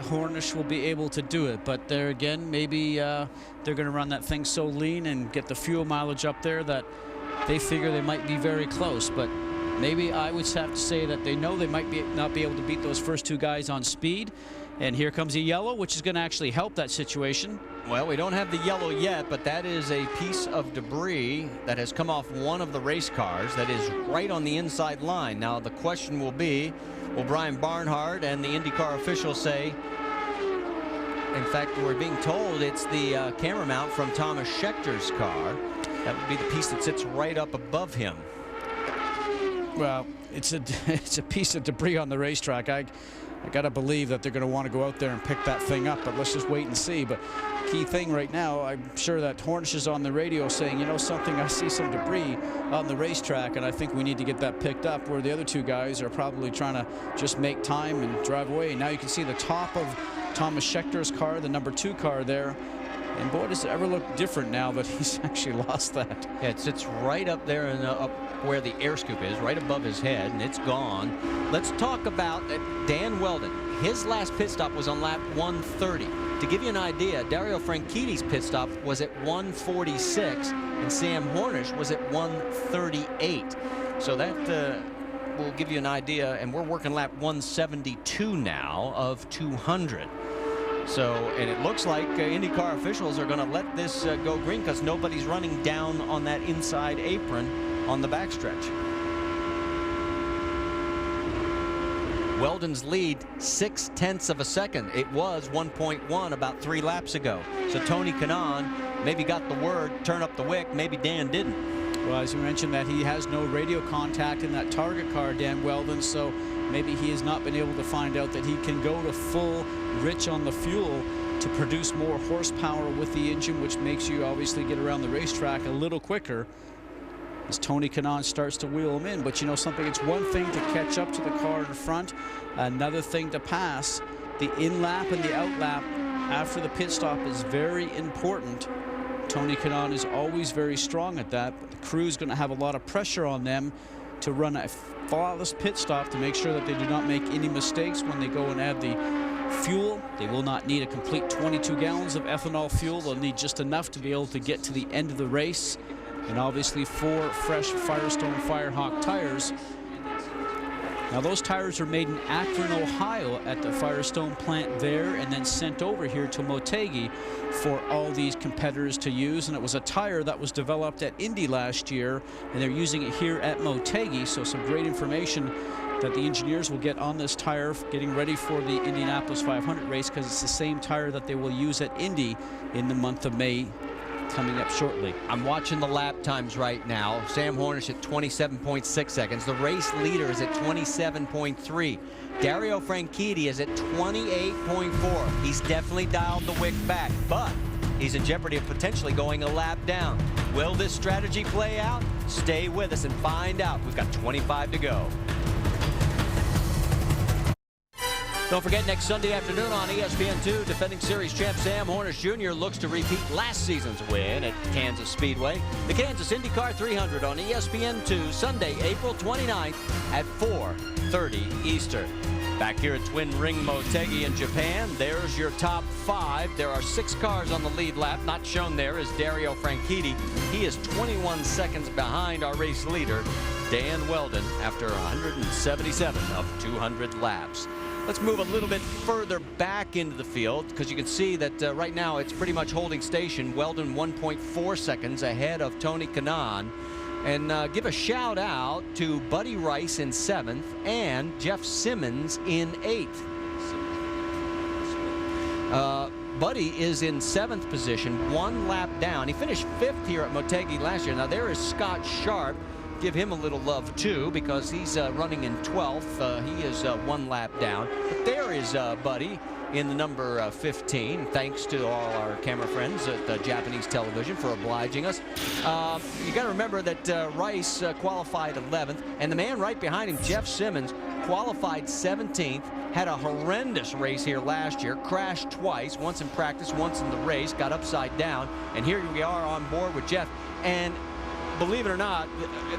Hornish will be able to do it. But there again, maybe they're going to run that thing so lean and get the fuel mileage up there that they figure they might be very close. But maybe I would have to say that they know they might not be able to beat those first 2 guys on speed. And here comes a yellow, which is going to actually help that situation. Well, we don't have the yellow yet, but that is a piece of debris that has come off one of the race cars that is right on the inside line. Now, the question will be, will Brian Barnhart and the IndyCar officials say, in fact, we're being told it's the camera mount from Thomas Schechter's car. That would be the piece that sits right up above him. Well, it's a piece of debris on the racetrack. I got to believe that they're going to want to go out there and pick that thing up, but let's just wait and see. But key thing right now, I'm sure that Hornish is on the radio saying, you know something, I see some debris on the racetrack, and I think we need to get that picked up, where the other 2 guys are probably trying to just make time and drive away. Now you can see the top of Thomas Schechter's car, the number 2 car there. And boy, does it ever look different now that he's actually lost that. Yeah, it sits right up there and up where the air scoop is, right above his head, and it's gone. Let's talk about Dan Weldon. His last pit stop was on lap 130. To give you an idea, Dario Franchitti's pit stop was at 146, and Sam Hornish was at 138. So that will give you an idea, and we're working lap 172 now of 200. So, and it looks like IndyCar officials are going to let this go green because nobody's running down on that inside apron on the backstretch. Weldon's lead 0.6 of a second. It was 1.1 about 3 laps ago. So Tony Kanaan maybe got the word, turn up the wick. Maybe Dan didn't. Well, as you mentioned, that he has no radio contact in that target car, Dan Weldon, so maybe he has not been able to find out that he can go to full rich on the fuel to produce more horsepower with the engine, which makes you obviously get around the racetrack a little quicker as Tony Kanaan starts to wheel him in. But you know something, it's one thing to catch up to the car in front, another thing to pass. The in lap and the out lap after the pit stop is very important. Tony Kanaan is always very strong at that, but the crew is going to have a lot of pressure on them to run a flawless pit stop to make sure that they do not make any mistakes when they go and add the fuel. They will not need a complete 22 gallons of ethanol fuel. They'll need just enough to be able to get to the end of the race. And obviously 4 fresh Firestone Firehawk tires. Now those tires are made in Akron, Ohio at the Firestone plant there and then sent over here to Motegi for all these competitors to use. And it was a tire that was developed at Indy last year, and they're using it here at Motegi. So some great information that the engineers will get on this tire getting ready for the Indianapolis 500 race, because it's the same tire that they will use at Indy in the month of May coming up shortly. I'm watching the lap times right now. Sam Hornish at 27.6 seconds. The race leader is at 27.3. Dario Franchitti is at 28.4. He's definitely dialed the wick back, but he's in jeopardy of potentially going a lap down. Will this strategy play out? Stay with us and find out. We've got 25 to go. Don't forget, next Sunday afternoon on ESPN2, defending series champ Sam Hornish Jr. looks to repeat last season's win at Kansas Speedway. The Kansas IndyCar 300 on ESPN2, Sunday, April 29th at 4:30 Eastern. Back here at Twin Ring Motegi in Japan, there's your top 5. There are 6 cars on the lead lap. Not shown there is Dario Franchitti. He is 21 seconds behind our race leader, Dan Weldon, after 177 of 200 laps. Let's move a little bit further back into the field, because you can see that right now it's pretty much holding station. Weldon 1.4 seconds ahead of Tony Kanaan. And give a shout out to Buddy Rice in 7th and Jeff Simmons in 8th. Buddy is in 7th position, 1 lap down. He finished 5th here at Motegi last year. Now there is Scott Sharp. Give him a little love too, because he's running in 12th. He is 1 lap down. But there is Buddy in the number 15. Thanks to all our camera friends at Japanese television for obliging us. You got to remember that Rice qualified 11th, and the man right behind him, Jeff Simmons, qualified 17th, had a horrendous race here last year, crashed twice, once in practice, once in the race, got upside down, and here we are on board with Jeff. And believe it or not,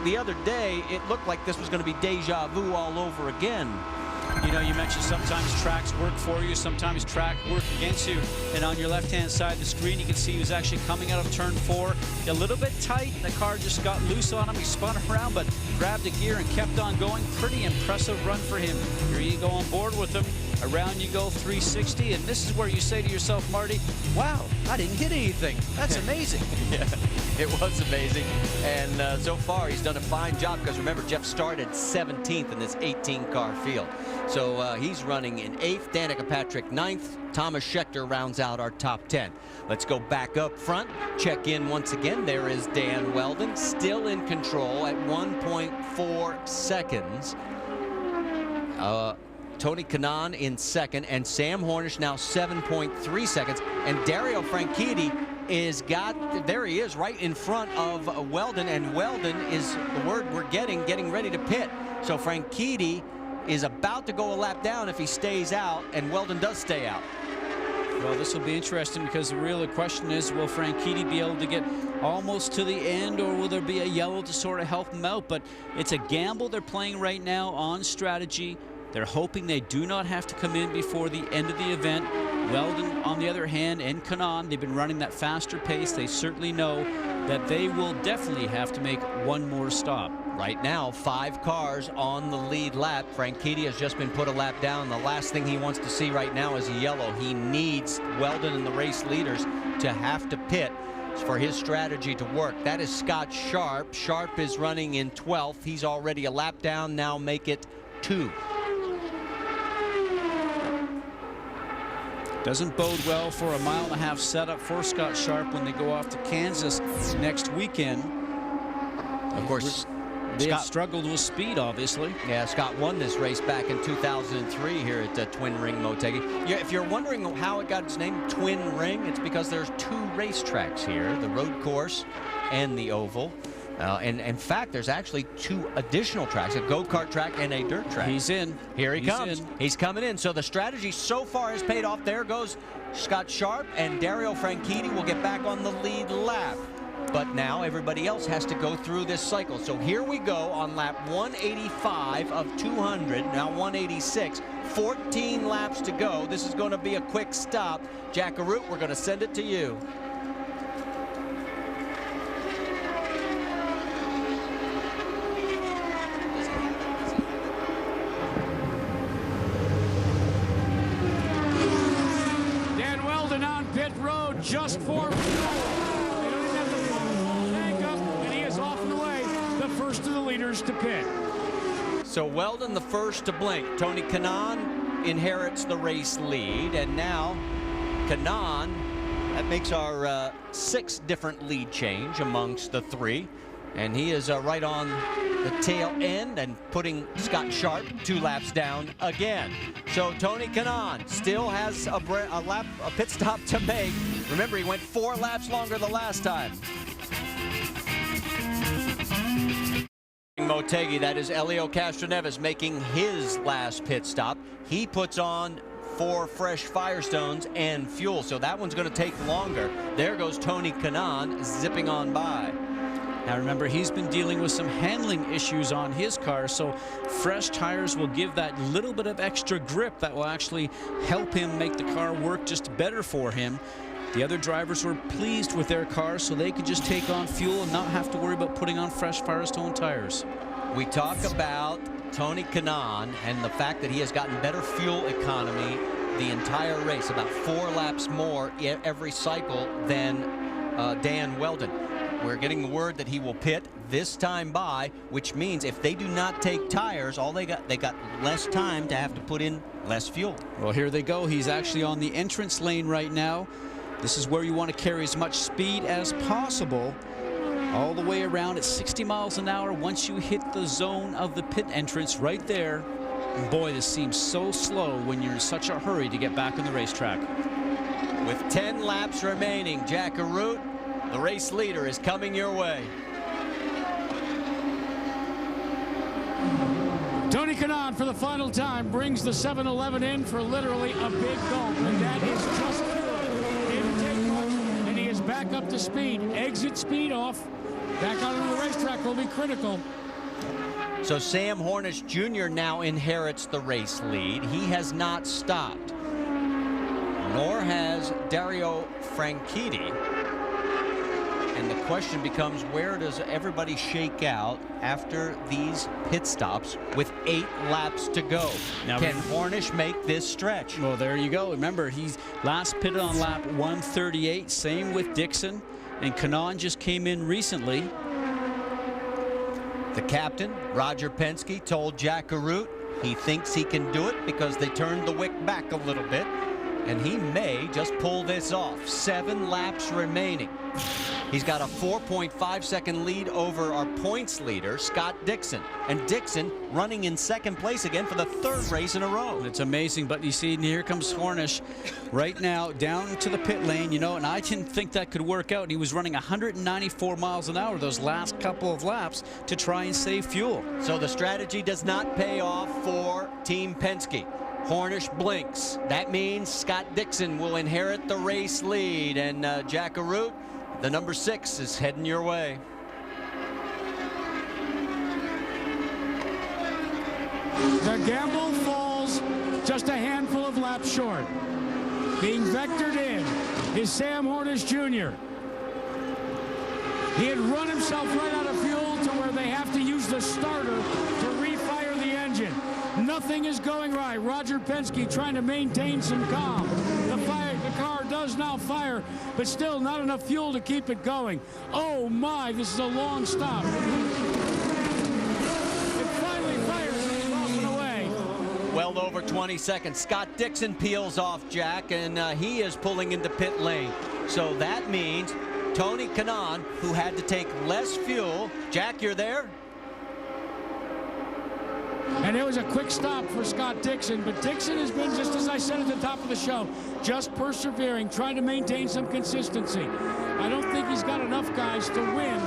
the other day, it looked like this was going to be deja vu all over again. You know, you mentioned sometimes tracks work for you, sometimes track work against you. And on your left-hand side of the screen, you can see he was actually coming out of turn 4. A little bit tight, and the car just got loose on him. He spun around, but grabbed a gear and kept on going. Pretty impressive run for him. Here you go on board with him. Around you go 360, and this is where you say to yourself, Marty, wow, I didn't hit anything. That's amazing. Yeah, it was amazing. And so far, he's done a fine job because remember, Jeff started 17th in this 18-car field. So he's running in 8th, Danica Patrick 9th. Thomas Schechter rounds out our top 10. Let's go back up front, check in once again. There is Dan Weldon, still in control at 1.4 seconds. Tony Kanaan in second, and Sam Hornish now 7.3 seconds. And Dario Franchitti there he is right in front of Weldon, and Weldon is the word we're getting ready to pit. So Franchitti is about to go a lap down if he stays out, and Weldon does stay out. Well, this will be interesting because the real question is, will Franchitti be able to get almost to the end, or will there be a yellow to sort of help him out? But it's a gamble they're playing right now on strategy. They're hoping they do not have to come in before the end of the event. Weldon, on the other hand, and Kanaan, they've been running that faster pace. They certainly know that they will definitely have to make one more stop. Right now, 5 cars on the lead lap. Franchitti has just been put a lap down. The last thing he wants to see right now is a yellow. He needs Weldon and the race leaders to have to pit for his strategy to work. That is Scott Sharp. Sharp is running in 12th. He's already a lap down. Now make it 2. Doesn't bode well for a mile-and-a-half setup for Scott Sharp when they go off to Kansas next weekend. Of course, they have struggled with speed, obviously. Yeah, Scott won this race back in 2003 here at Twin Ring Motegi. Yeah, if you're wondering how it got its name, Twin Ring, it's because there's 2 racetracks here, the road course and the oval. And in fact, there's actually 2 additional tracks, a go-kart track and a dirt track. He's in. Here he comes. He's coming in. So the strategy so far has paid off. There goes Scott Sharp, and Dario Franchitti will get back on the lead lap. But now everybody else has to go through this cycle. So here we go on lap 185 of 200, now 186. 14 laps to go. This is going to be a quick stop. Jack Arute, we're going to send it to you. Pit road just for fuel. They don't even have to tank up, and he is off and away, the first of the leaders to pit. So Weldon the first to blink. Tony Kanaan inherits the race lead, and now Kanaan, that makes our 6th different lead change amongst the 3, and he is right on the tail end and putting Scott Sharp 2 laps down again. So Tony Kanaan still has a pit stop to make. Remember, he went 4 laps longer the last time. Motegi, that is Elio Castroneves making his last pit stop. He puts on 4 fresh Firestones and fuel, so that one's going to take longer. There goes Tony Kanaan zipping on by. Now remember, he's been dealing with some handling issues on his car, so fresh tires will give that little bit of extra grip that will actually help him make the car work just better for him. The other drivers were pleased with their cars, so they could just take on fuel and not have to worry about putting on fresh Firestone tires. We talk about Tony Kanaan and the fact that he has gotten better fuel economy the entire race, about 4 laps more every cycle than Dan Weldon. We're getting the word that he will pit this time by, which means if they do not take tires, they got less time to have to put in less fuel. Well, here they go. He's actually on the entrance lane right now. This is where you want to carry as much speed as possible all the way around at 60 miles an hour once you hit the zone of the pit entrance right there. And boy, this seems so slow when you're in such a hurry to get back on the racetrack. With 10 laps remaining, Jack Arute, the race leader, is coming your way. Tony Kanaan, for the final time, brings the 7-11 in for literally a big gulp, and that is just good. Didn't take much, and he is back up to speed. Exit speed off. Back out on the racetrack will be critical. So Sam Hornish Jr. now inherits the race lead. He has not stopped, nor has Dario Franchitti. And the question becomes, where does everybody shake out after these pit stops with 8 laps to go? Now, can Hornish make this stretch? Well, there you go. Remember, he's last pitted on lap 138. Same with Dixon. And Kanaan just came in recently. The captain, Roger Penske, told Jack Arute he thinks he can do it because they turned the wick back a little bit. And he may just pull this off. 7 laps remaining. He's got a 4.5-second lead over our points leader, Scott Dixon. And Dixon running in second place again for the 3rd race in a row. It's amazing, but you see, here comes Hornish right now down to the pit lane, you know, and I didn't think that could work out. He was running 194 miles an hour those last couple of laps to try and save fuel. So the strategy does not pay off for Team Penske. Hornish blinks. That means Scott Dixon will inherit the race lead, and Jack Arute, the number 6, is heading your way. The gamble falls just a handful of laps short. Being vectored in is Sam Hornish Jr. He had run himself right out of fuel to where they have to use the starter to refire the engine. Nothing is going right. Roger Penske trying to maintain some calm. The car does now fire, but still not enough fuel to keep it going. Oh my, this is a long stop. It finally fires and it's off and away. Well over 20 seconds. Scott Dixon peels off Jack, and he is pulling into pit lane. So that means Tony Kanaan, who had to take less fuel. Jack, you're there? And it was a quick stop for Scott Dixon, but Dixon has been, just as I said at the top of the show, just persevering, trying to maintain some consistency. I don't think he's got enough guys to win,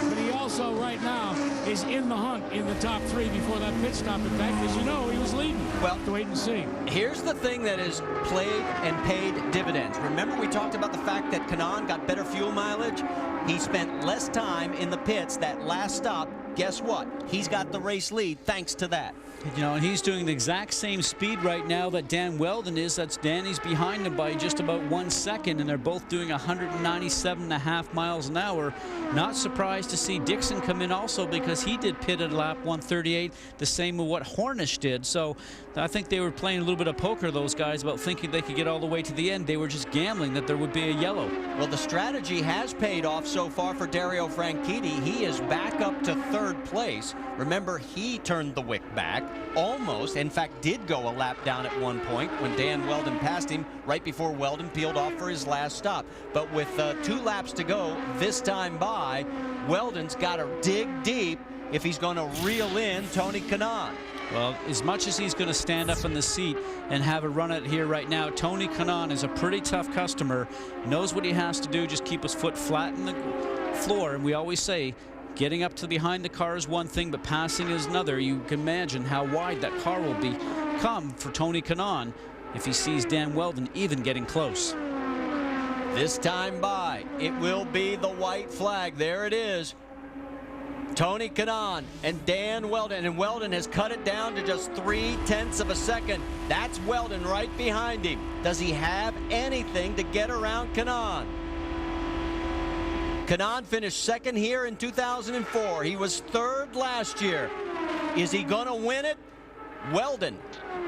but he also right now is in the hunt in the top 3 before that pit stop. In fact, as you know, he was leading. Well, have to wait and see. Here's the thing that has played and paid dividends. Remember, we talked about the fact that Kanaan got better fuel mileage? He spent less time in the pits that last stop. Guess what? He's got the race lead thanks to that. You know, and he's doing the exact same speed right now that Dan Weldon is. That's Danny's behind him by just about 1 second, and they're both doing 197.5 miles an hour. Not surprised to see Dixon come in also, because he did pit at lap 138, the same with what Hornish did. So I think they were playing a little bit of poker, those guys, about thinking they could get all the way to the end. They were just gambling that there would be a yellow. Well, the strategy has paid off so far for Dario Franchitti. He is back up to 3rd place. Remember, he turned the wick back. Almost, in fact, did go a lap down at one point when Dan Weldon passed him right before Weldon peeled off for his last stop. But with 2 laps to go this time by, Weldon's got to dig deep if he's going to reel in Tony Kanaan. Well, as much as he's going to stand up in the seat and have a run at it here right now, Tony Kanaan is a pretty tough customer, knows what he has to do, just keep his foot flat in the floor. And we always say, getting up to behind the car is one thing, but passing is another. You can imagine how wide that car will become for Tony Kanaan if he sees Dan Weldon even getting close. This time by, it will be the white flag. There it is. Tony Kanaan and Dan Weldon, and Weldon has cut it down to just 0.3 of a second. That's Weldon right behind him. Does he have anything to get around Kanaan? Kanaan finished 2nd here in 2004. He was 3rd last year. Is he going to win it? Weldon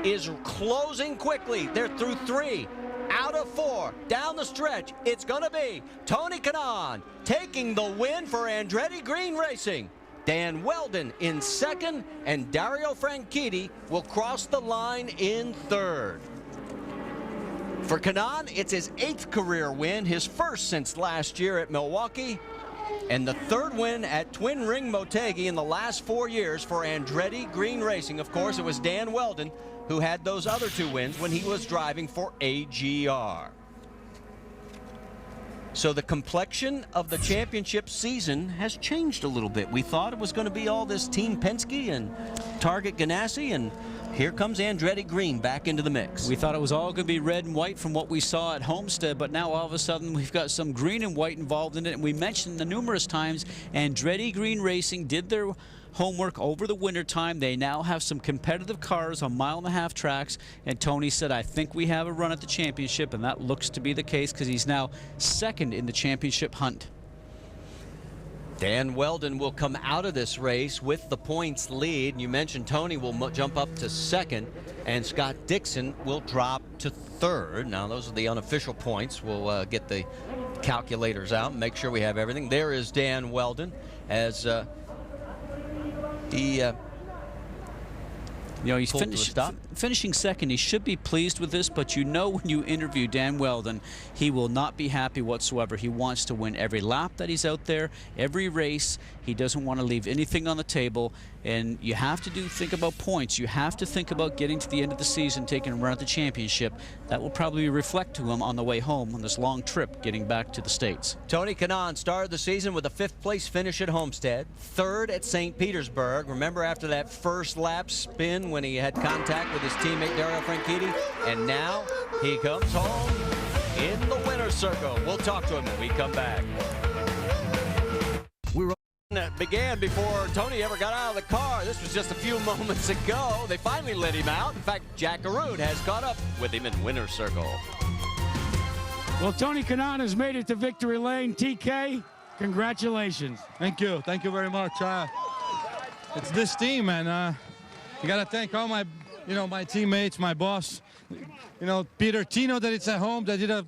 is closing quickly. They're through 3 out of 4 down the stretch. It's going to be Tony Kanaan taking the win for Andretti Green Racing. Dan Weldon in 2nd, and Dario Franchitti will cross the line in 3rd. For Kanaan, it's his 8th career win, his first since last year at Milwaukee. And the third win at Twin Ring Motegi in the last 4 years for Andretti Green Racing. Of course, it was Dan Weldon who had those other 2 wins when he was driving for AGR. So the complexion of the championship season has changed a little bit. We thought it was going to be all this Team Penske and Target Ganassi, and here comes Andretti Green back into the mix. We thought it was all going to be red and white from what we saw at Homestead, but now all of a sudden we've got some green and white involved in it. And we mentioned the numerous times Andretti Green Racing did their homework over the winter time. They now have some competitive cars on 1.5 mile tracks, and Tony said, I think we have a run at the championship, and that looks to be the case because he's now second in the championship hunt. Dan Weldon will come out of this race with the points lead. You mentioned Tony will jump up to second, and Scott Dixon will drop to third. Now, those are the unofficial points. We'll get the calculators out and make sure we have everything. There is Dan Weldon as he you know, he's finishing second. He should be pleased with this, but you know when you interview Dan Weldon, he will not be happy whatsoever. He wants to win every lap that he's out there, every race. He doesn't want to leave anything on the table, and you have to think about points. You have to think about getting to the end of the season, taking a run at the championship. That will probably reflect to him on the way home on this long trip getting back to the States. Tony Kanaan started the season with a 5th place finish at Homestead, 3rd at St. Petersburg. Remember after that first lap spin when he had contact with his teammate Dario Franchitti, and now he comes home in the winner's circle. We'll talk to him when we come back. That began before Tony ever got out of the car. This was just a few moments ago. They finally let him out. In fact, Jack Arute has caught up with him in winner's circle. Well, Tony Kanaan has made it to victory lane. TK, congratulations. Thank you. Thank you very much. It's this team, and you got to thank all my, my teammates, my boss, Peter Tino, that it's at home. They did a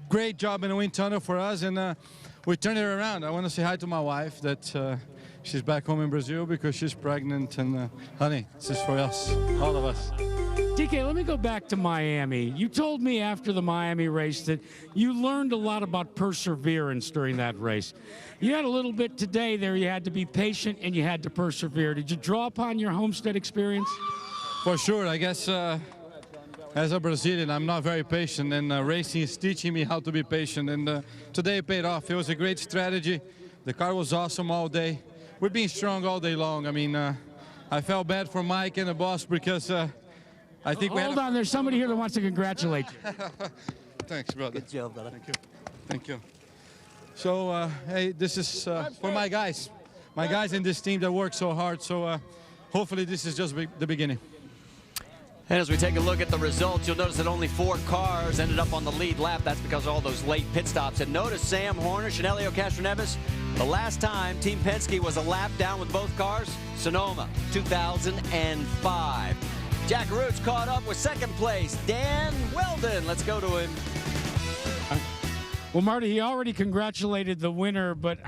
great job in the wind tunnel for us, and we turned it around. I want to say hi to my wife that she's back home in Brazil because she's pregnant, and honey, this is for us, all of us. DK, let me go back to Miami. You told me after the Miami race that you learned a lot about perseverance during that race. You had a little bit today there. You had to be patient and you had to persevere. Did you draw upon your Homestead experience? For sure. I guess as a Brazilian, I'm not very patient, and racing is teaching me how to be patient, and today it paid off. It was a great strategy. The car was awesome all day. We've been strong all day long. I mean, I felt bad for Mike and the boss because I think Hold on, there's somebody here that wants to congratulate you. Thanks, brother. Good job, brother. Thank you. Thank you. So, hey, this is for my guys in this team that work so hard. So, hopefully this is just the beginning. And as we take a look at the results, you'll notice that only 4 cars ended up on the lead lap. That's because of all those late pit stops. And notice Sam Horner, Shanelio Castroneves, the last time Team Penske was a lap down with both cars, Sonoma, 2005. Jack Arute's caught up with 2nd place, Dan Weldon. Let's go to him. Well, Marty, he already congratulated the winner, but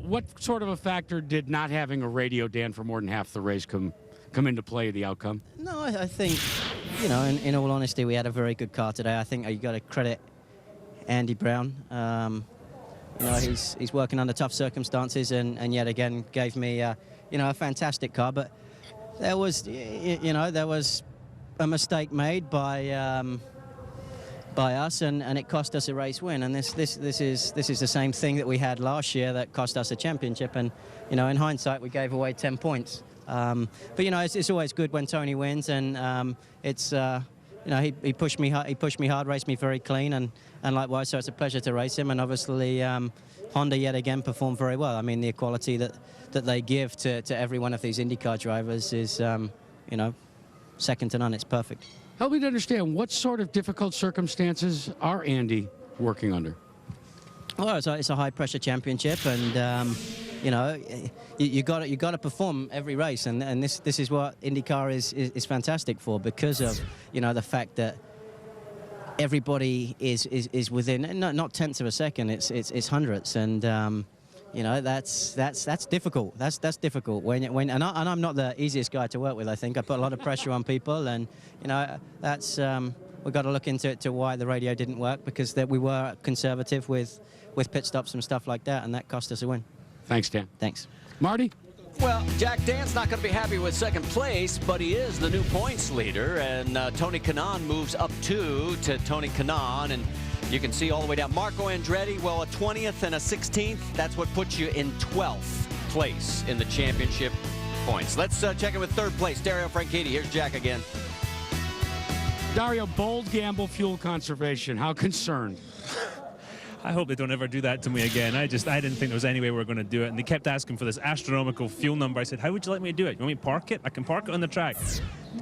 what sort of a factor did not having a radio, Dan, for more than half the race come into play, the outcome? No, I think, in all honesty, we had a very good car today. I think you got to credit Andy Brown. He's working under tough circumstances, and yet again gave me, a fantastic car. But there was, there was a mistake made by us, and it cost us a race win. And this is the same thing that we had last year that cost us a championship. And in hindsight, we gave away 10 points. But it's always good when Tony wins, and he pushed me hard, raced me very clean, and likewise. So it's a pleasure to race him, and obviously Honda yet again performed very well. I mean, the equality that they give to every one of these IndyCar drivers is second to none. It's perfect. Help me to understand, what sort of difficult circumstances are Andy working under? Well, it's a high pressure championship, and you got to perform every race, and this is what IndyCar is fantastic for, because of the fact that everybody is within not tenths of a second, it's hundredths, and that's difficult. That's difficult and I'm not the easiest guy to work with. I think I put a lot of pressure on people, and that's we've got to look into why the radio didn't work, because we were conservative with pit stops and stuff like that, and that cost us a win. Thanks, Dan. Thanks. Marty? Well, Jack Dan's not going to be happy with second place, but he is the new points leader, and Tony Kanaan moves up 2 to Tony Kanaan, and you can see all the way down. Marco Andretti, well, a 20th and a 16th. That's what puts you in 12th place in the championship points. Let's check in with third place, Dario Franchitti. Here's Jack again. Dario, bold gamble, fuel conservation. How concerned? I hope they don't ever do that to me again. I didn't think there was any way we were going to do it. And they kept asking for this astronomical fuel number. I said, how would you like me to do it? You want me to park it? I can park it on the track.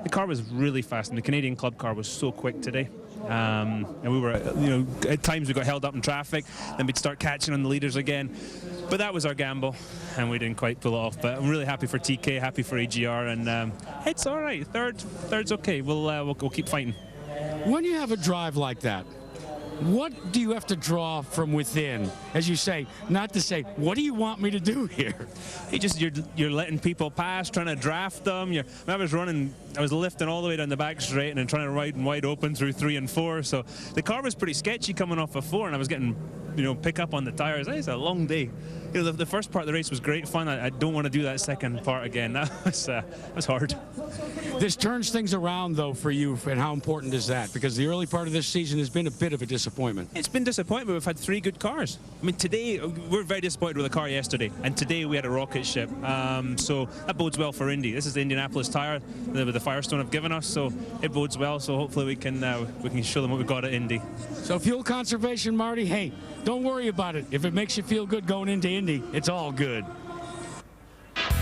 The car was really fast, and the Canadian Club car was so quick today. And we were, at times we got held up in traffic. Then we'd start catching on the leaders again. But that was our gamble, and we didn't quite pull it off. But I'm really happy for TK, happy for AGR, and it's all right. Third's okay. We'll keep fighting. When you have a drive like that, what do you have to draw from within, as you say, not to say, what do you want me to do here? You're letting people pass, trying to draft them. I was lifting all the way down the back straight and then trying to ride wide open through 3 and 4. So the car was pretty sketchy coming off of 4, and I was getting, pick up on the tires. It's a long day. The first part of the race was great fun. I don't want to do that second part again. That was hard. This turns things around, though, for you, and how important is that? Because the early part of this season has been a bit of a disappointment. It's been disappointing, but we've had 3 good cars. I mean, today, we were very disappointed with the car yesterday, and today we had a rocket ship. So that bodes well for Indy. This is the Indianapolis tire that the Firestone have given us, so it bodes well. So hopefully we can show them what we've got at Indy. So fuel conservation, Marty, hey, don't worry about it. If it makes you feel good going into Indy, it's all good.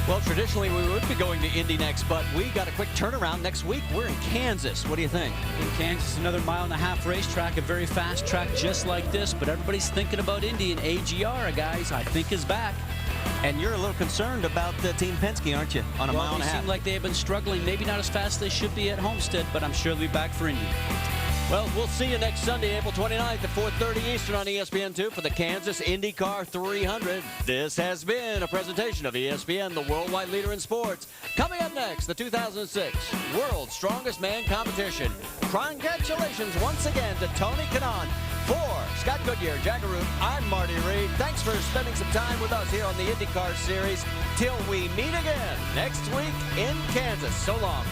Well, traditionally we would be going to Indy next, but we got a quick turnaround next week. We're in Kansas. What do you think? In Kansas, another 1.5-mile racetrack, a very fast track just like this, but everybody's thinking about Indy, and AGR, guys, I think is back. And you're a little concerned about Team Penske, aren't you, on a 1.5 mile? They seem like they have been struggling, maybe not as fast as they should be at Homestead, but I'm sure they'll be back for Indy. Well, we'll see you next Sunday, April 29th at 4:30 Eastern on ESPN2 for the Kansas IndyCar 300. This has been a presentation of ESPN, the worldwide leader in sports. Coming up next, the 2006 World's Strongest Man Competition. Congratulations once again to Tony Kanaan. For Scott Goodyear, Jack Arute, I'm Marty Reed. Thanks for spending some time with us here on the IndyCar Series. Till we meet again next week in Kansas. So long.